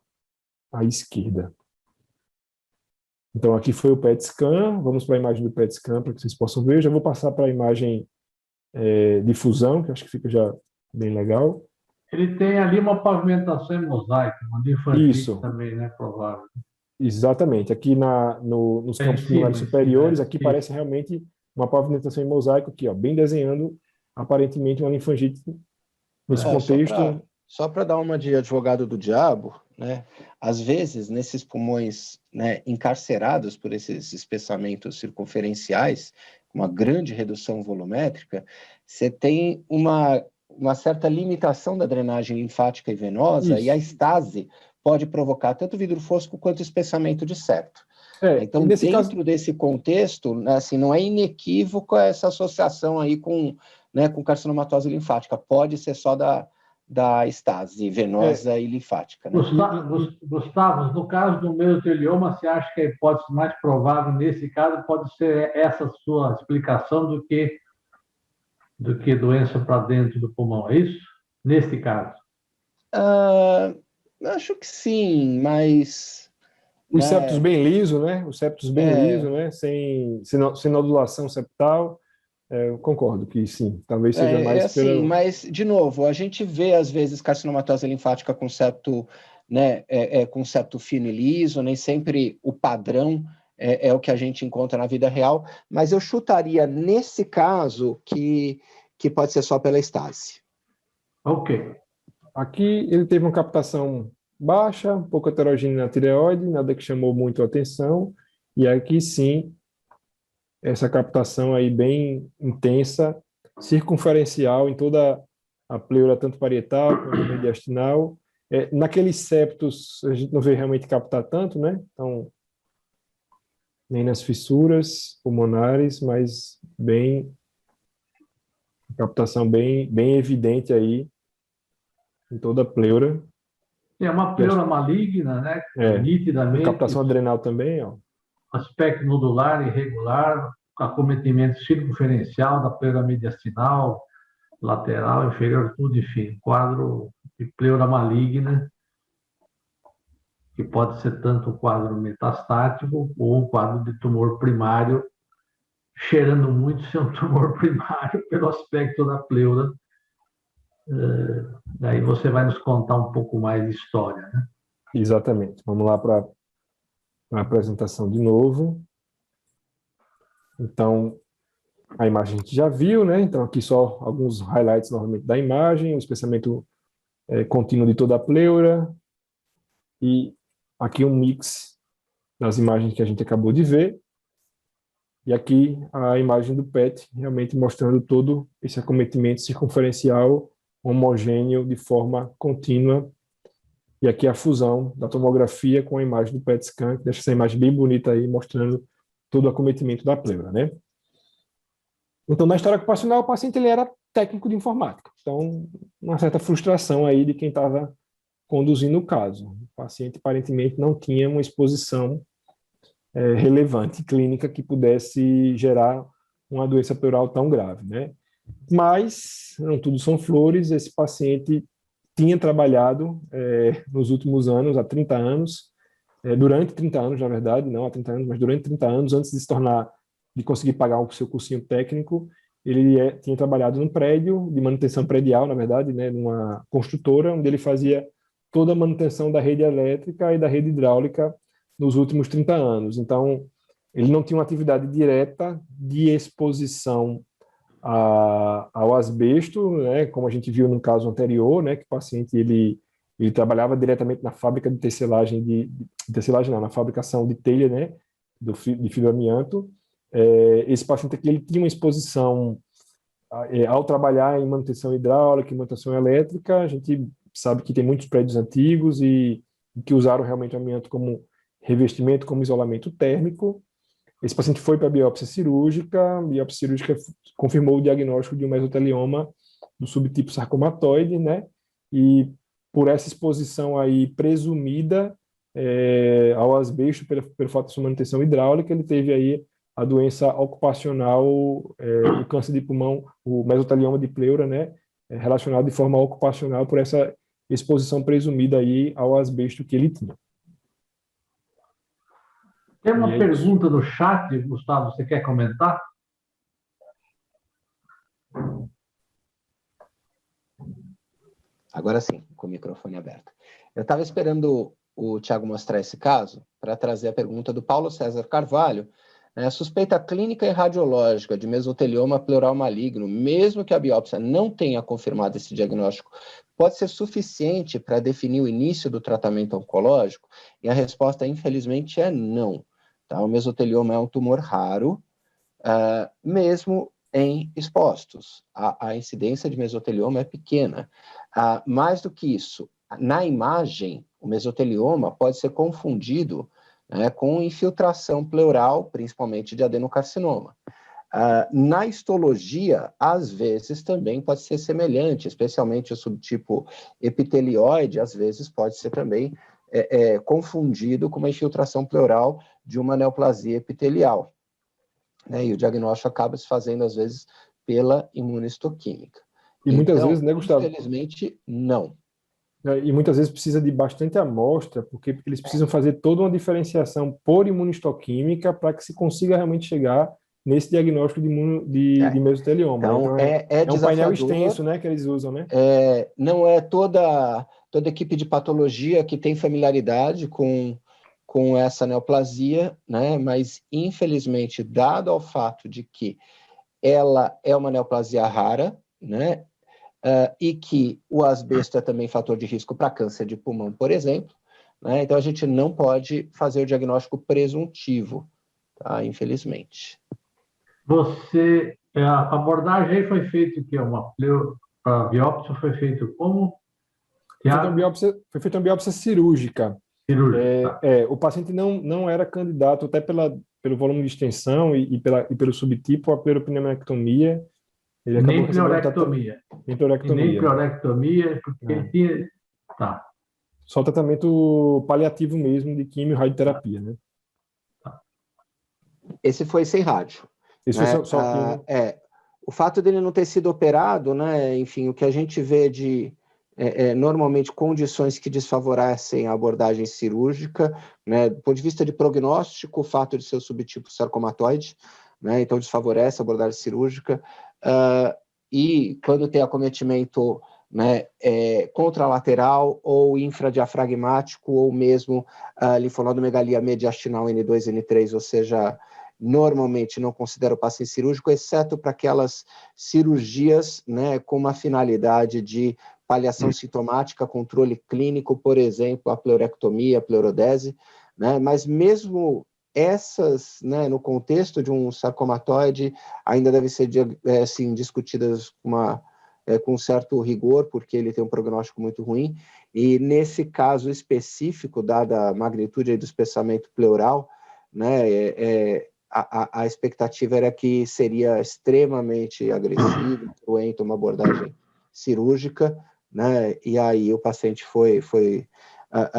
esquerda. Então, aqui foi o PET scan. Vamos para a imagem do PET scan para que vocês possam ver. Eu já vou passar para a imagem de fusão, que acho que fica já bem legal. Ele tem ali uma pavimentação em mosaico, uma linfangite Isso. também, né? Provável. Exatamente. Aqui nos campos pulmonares superiores, aqui parece realmente uma pavimentação em mosaico, aqui, ó, bem desenhando aparentemente uma linfangite nesse contexto. Só para dar uma de advogado do diabo, né? Às vezes, nesses pulmões, né, encarcerados por esses espessamentos circunferenciais, uma grande redução volumétrica, você tem uma certa limitação da drenagem linfática e venosa, e a estase pode provocar tanto vidro fosco quanto espessamento de septo. Então, dentro desse contexto, assim, não é inequívoco essa associação aí com carcinomatose linfática. Pode ser só da estase venosa e linfática. Né? Gustavo, no caso do mesotelioma, você acha que a hipótese mais provável nesse caso pode ser essa sua explicação do que doença para dentro do pulmão, é isso? Nesse caso? Acho que sim, mas... Os septos bem lisos, né? Os septos bem lisos, né? Sem nodulação septal. Eu concordo que sim, talvez seja mais assim, mas, de novo, a gente vê, às vezes, carcinomatose linfática com septo, né, com septo fino e liso, nem sempre o padrão é o que a gente encontra na vida real, mas eu chutaria, nesse caso, que pode ser só pela estase. Ok. Aqui ele teve uma captação baixa, um pouco heterogênea na tireoide, nada que chamou muito a atenção, e aqui sim, essa captação aí bem intensa, circunferencial em toda a pleura, tanto parietal quanto mediastinal. Naqueles septos, a gente não vê realmente captar tanto, né? Então, nem nas fissuras pulmonares, mas captação bem evidente aí em toda a pleura. É uma pleura maligna, né? Nitidamente. Captação adrenal também, ó. Aspecto nodular irregular, acometimento circunferencial da pleura mediastinal, lateral, inferior, tudo, enfim. Quadro de pleura maligna, que pode ser tanto um quadro metastático ou um quadro de tumor primário, cheirando muito ser um tumor primário pelo aspecto da pleura. Daí você vai nos contar um pouco mais de história, né? Exatamente. Vamos lá para a apresentação de novo. Então, a imagem a gente já viu, né? Então, aqui só alguns highlights novamente da imagem, o espessamento contínuo de toda a pleura, e aqui um mix das imagens que a gente acabou de ver, e aqui a imagem do PET, realmente mostrando todo esse acometimento circunferencial homogêneo de forma contínua, e aqui a fusão da tomografia com a imagem do PET scan, que deixa essa imagem bem bonita aí, mostrando todo o acometimento da pleura, né? Então, na história ocupacional, o paciente ele era técnico de informática. Então, uma certa frustração aí de quem estava conduzindo o caso. O paciente, aparentemente, não tinha uma exposição relevante clínica que pudesse gerar uma doença pleural tão grave, né? Mas, não tudo são flores, esse paciente tinha trabalhado nos últimos anos, há 30 anos, durante 30 anos, na verdade, não há 30 anos, mas durante 30 anos, antes de conseguir pagar o seu cursinho técnico, ele tinha trabalhado num prédio de manutenção predial, na verdade, né, numa construtora, onde ele fazia toda a manutenção da rede elétrica e da rede hidráulica nos últimos 30 anos. Então, ele não tinha uma atividade direta de exposição ao asbesto, né, como a gente viu no caso anterior, né, que o paciente ele trabalhava diretamente na fábrica de tecelagem, na fabricação de telha, né, de fibra amianto. Esse paciente aqui ele tinha uma exposição ao trabalhar em manutenção hidráulica e manutenção elétrica. A gente sabe que tem muitos prédios antigos e que usaram realmente o amianto como revestimento, como isolamento térmico. Esse paciente foi para a biópsia cirúrgica confirmou o diagnóstico de um mesotelioma do subtipo sarcomatoide, né? E por essa exposição aí presumida ao asbesto pelo fato de sua manutenção hidráulica, ele teve aí a doença ocupacional, o câncer de pulmão, o mesotelioma de pleura, né, relacionado de forma ocupacional por essa exposição presumida aí ao asbesto que ele tinha. Tem uma pergunta no chat, Gustavo, você quer comentar? Agora sim, com o microfone aberto. Eu estava esperando o Tiago mostrar esse caso para trazer a pergunta do Paulo César Carvalho. Suspeita clínica e radiológica de mesotelioma pleural maligno, mesmo que a biópsia não tenha confirmado esse diagnóstico, pode ser suficiente para definir o início do tratamento oncológico? E a resposta, infelizmente, é não. Tá? O mesotelioma é um tumor raro, mesmo em expostos. A incidência de mesotelioma é pequena. Mais do que isso, na imagem, o mesotelioma pode ser confundido, né, com infiltração pleural, principalmente de adenocarcinoma. Na histologia, às vezes também pode ser semelhante, especialmente o subtipo epitelioide, às vezes pode ser também confundido com uma infiltração pleural de uma neoplasia epitelial. Né, e o diagnóstico acaba se fazendo, às vezes, pela imunistoquímica. E muitas vezes, né, Gustavo? Infelizmente, não. E muitas vezes precisa de bastante amostra, porque eles precisam fazer toda uma diferenciação por imunistoquímica para que se consiga realmente chegar nesse diagnóstico de mesotelioma. Então, é um painel extenso, né, que eles usam, né? Não é toda equipe de patologia que tem familiaridade com essa neoplasia, né? Mas, infelizmente, dado ao fato de que ela é uma neoplasia rara, né? E que o asbesto é também fator de risco para câncer de pulmão, por exemplo, né? Então a gente não pode fazer o diagnóstico presuntivo, tá? Infelizmente. A abordagem aí foi feita o quê? A biópsia foi feita como? Foi feita uma biópsia cirúrgica. Cirúrgica. O paciente não era candidato, até pelo volume de extensão e pelo subtipo, a pleuropneumonectomia. Ele nem pleurectomia. Nem pleurectomia. Nem pleurectomia, porque ele tinha... Tá. Só tratamento paliativo mesmo, de quimio e radioterapia, né? Tá. Esse foi sem rádio. Esse né? foi só quimio. O fato dele não ter sido operado, né? Enfim, o que a gente vê de... normalmente condições que desfavorecem a abordagem cirúrgica, né? Do ponto de vista de prognóstico, o fato de ser o subtipo sarcomatoide, né? Então desfavorece a abordagem cirúrgica, e quando tem acometimento, né, contralateral ou infradiafragmático ou mesmo linfonodomegalia mediastinal N2, N3, ou seja, normalmente não considera o paciente cirúrgico, exceto para aquelas cirurgias, né, com uma finalidade de paliação sintomática, controle clínico, por exemplo, a pleurectomia, a pleurodese, né, mas mesmo essas, né, no contexto de um sarcomatoide, ainda devem ser assim, discutidas com um certo rigor, porque ele tem um prognóstico muito ruim, e nesse caso específico, dada a magnitude do espessamento pleural, né, a expectativa era que seria extremamente agressivo, cruento, uma abordagem cirúrgica, né, e aí o paciente foi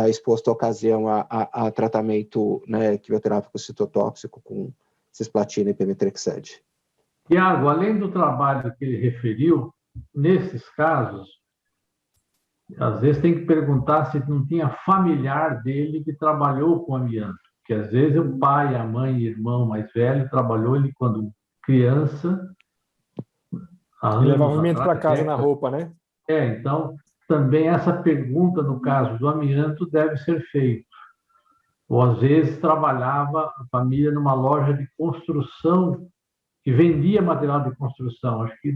exposto à ocasião a tratamento, né, quimioterápico citotóxico com cisplatina e pemetrexed. Tiago, além do trabalho que ele referiu, nesses casos, às vezes tem que perguntar se não tinha familiar dele que trabalhou com amianto, porque às vezes o pai, a mãe, o irmão mais velho trabalhou ele quando criança. E levava o alimento para casa na roupa, né? Então, também essa pergunta, no caso do amianto, deve ser feita. Ou, às vezes, trabalhava a família numa loja de construção que vendia material de construção. Acho que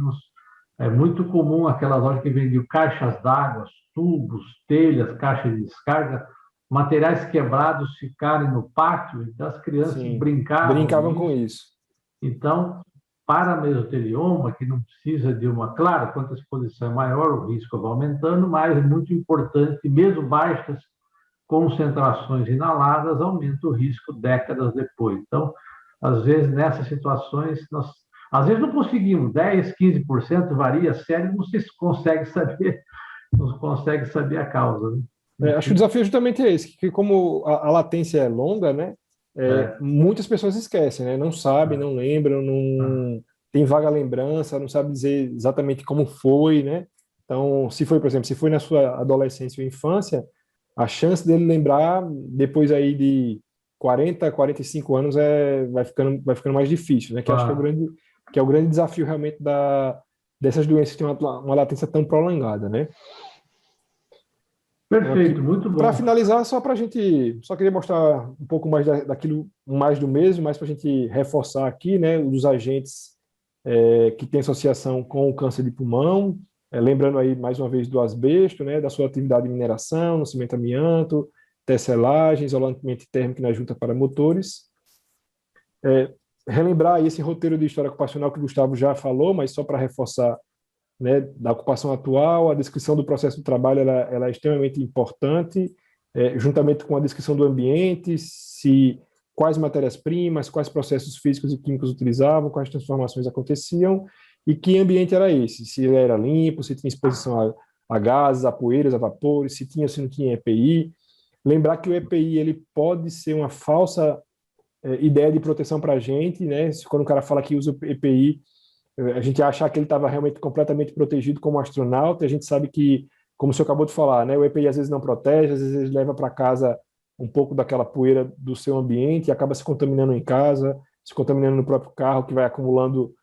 é muito comum aquelas lojas que vendiam caixas d'água, tubos, telhas, caixas de descarga, materiais quebrados ficarem no pátio, então as crianças brincavam com isso. Então, para mesotelioma, que não precisa de claro, quanto a exposição é maior, o risco vai aumentando, mas é muito importante, mesmo baixas concentrações inaladas, aumenta o risco décadas depois. Então, às vezes, nessas situações, às vezes não conseguimos, 10%, 15%, varia, sério, não se consegue saber a causa. Né? Acho que o desafio justamente é esse, que como a latência é longa, né? muitas pessoas esquecem, né? Não sabem, não lembram, não tem vaga lembrança, não sabe dizer exatamente como foi, né? Então, se foi, por exemplo, se foi na sua adolescência ou infância, a chance dele lembrar depois aí de 40, 45 anos vai ficando mais difícil, né? Que eu acho que é o grande desafio realmente dessas doenças que têm uma latência tão prolongada, né? Perfeito, muito bom. Para finalizar, só queria mostrar um pouco mais daquilo, mais do mesmo, mais para a gente reforçar aqui, né, os agentes que têm associação com o câncer de pulmão, lembrando aí mais uma vez do asbesto, né, da sua atividade de mineração, no cimento amianto, tecelagem, isolamento térmico na junta para motores. Relembrar aí esse roteiro de história ocupacional que o Gustavo já falou, mas só para reforçar, né, da ocupação atual, a descrição do processo de trabalho ela é extremamente importante, juntamente com a descrição do ambiente, quais matérias-primas, quais processos físicos e químicos utilizavam, quais transformações aconteciam e que ambiente era esse, se ele era limpo, se tinha exposição a gases, a poeiras, a vapores, se tinha ou se não tinha EPI. Lembrar que o EPI ele pode ser uma falsa ideia de proteção para a gente, né? Quando o cara fala que usa o EPI, a gente acha que ele estava realmente completamente protegido como astronauta, e a gente sabe que, como o senhor acabou de falar, né, o EPI às vezes não protege, às vezes ele leva para casa um pouco daquela poeira do seu ambiente e acaba se contaminando em casa, se contaminando no próprio carro, que vai acumulando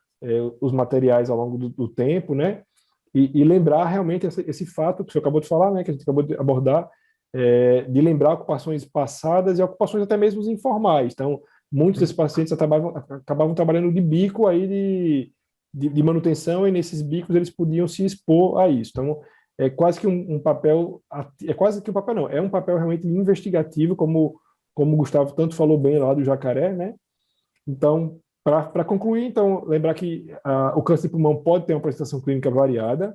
os materiais ao longo do tempo, né? E lembrar realmente esse fato que o senhor acabou de falar, né, que a gente acabou de abordar, de lembrar ocupações passadas e ocupações até mesmo informais. Então, muitos desses pacientes acabavam trabalhando de bico aí de manutenção, e nesses bicos eles podiam se expor a isso. Então, é quase que um papel, não, é um papel realmente investigativo, como o Gustavo tanto falou bem lá do jacaré, né? Então, para concluir, então, lembrar que o câncer de pulmão pode ter uma apresentação clínica variada,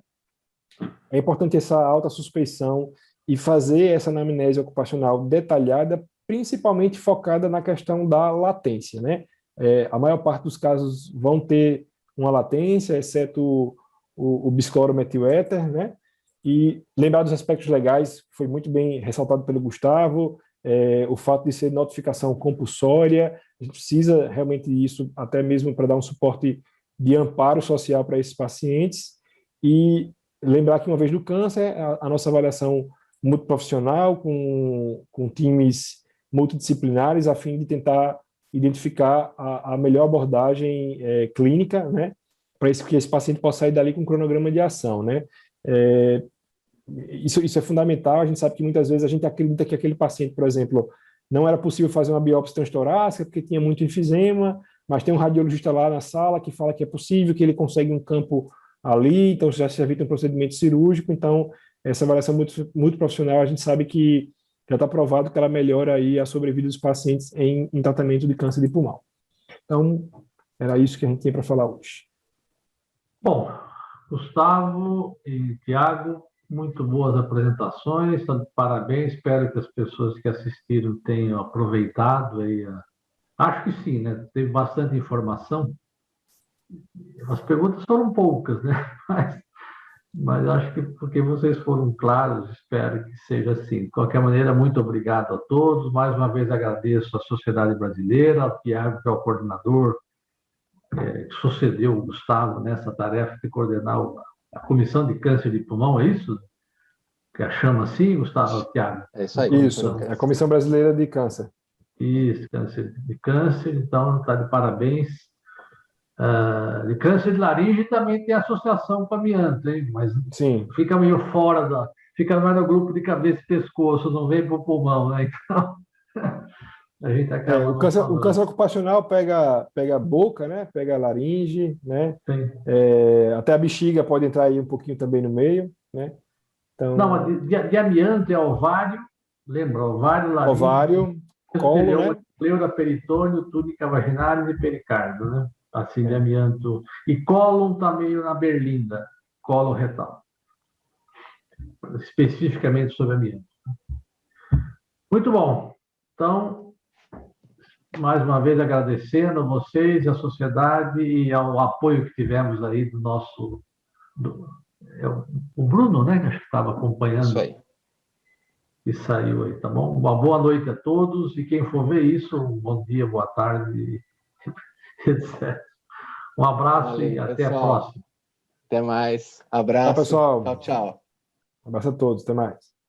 é importante essa alta suspeição e fazer essa anamnese ocupacional detalhada, principalmente focada na questão da latência, né? A maior parte dos casos vão ter uma latência, exceto o bisclorometil-éter, né? E lembrar dos aspectos legais, que foi muito bem ressaltado pelo Gustavo, o fato de ser notificação compulsória, a gente precisa realmente disso até mesmo para dar um suporte de amparo social para esses pacientes, e lembrar que uma vez do câncer, a nossa avaliação multiprofissional, com times multidisciplinares, a fim de tentar identificar a melhor abordagem clínica, né, para que esse paciente possa sair dali com um cronograma de ação, né. Isso é fundamental. A gente sabe que muitas vezes a gente acredita que aquele paciente, por exemplo, não era possível fazer uma biópsia transtorácica porque tinha muito enfisema, mas tem um radiologista lá na sala que fala que é possível, que ele consegue um campo ali, então já se evita um procedimento cirúrgico. Então, essa avaliação muito profissional, a gente sabe que já está provado que ela melhora aí a sobrevida dos pacientes em tratamento de câncer de pulmão. Então, era isso que a gente tinha para falar hoje. Bom, Gustavo e Tiago, muito boas apresentações, parabéns, espero que as pessoas que assistiram tenham aproveitado aí. Acho que sim, né? Teve bastante informação. As perguntas foram poucas, né? Mas acho que porque vocês foram claros, espero que seja assim. De qualquer maneira, muito obrigado a todos. Mais uma vez agradeço à Sociedade Brasileira, ao Tiago, que é o coordenador, que sucedeu o Gustavo nessa tarefa de coordenar a Comissão de Câncer de Pulmão, é isso? Que a chama assim, Gustavo, Tiago? É isso aí. Isso, é a Comissão Brasileira de Câncer. Isso, câncer, então está de parabéns. De câncer de laringe também tem associação com amianto, hein? Mas sim, fica meio fora fica mais no grupo de cabeça e pescoço, não vem para o pulmão, né? Então, a gente acaba o câncer ocupacional pega a boca, né? Pega a laringe, né? Até a bexiga pode entrar aí um pouquinho também no meio, né? Então, não, de amianto é ovário, lembra? Ovário, laringe, ovário, colo, né? Pleura, peritônio, túnica vaginária e pericárdio, né? Assim, de amianto. E cólon está meio na berlinda, colo retal. Especificamente sobre amianto. Muito bom. Então, mais uma vez agradecendo a vocês, a sociedade e ao apoio que tivemos aí do nosso... o Bruno, né? Que estava acompanhando. Isso aí. que saiu aí, tá bom? Uma boa noite a todos e quem for ver isso, um bom dia, boa tarde, etc. Um abraço. Valeu, e até pessoal. A próxima. Até mais. Tchau, Abraço. pessoal. Tchau, tchau. Um abraço a todos. Até mais.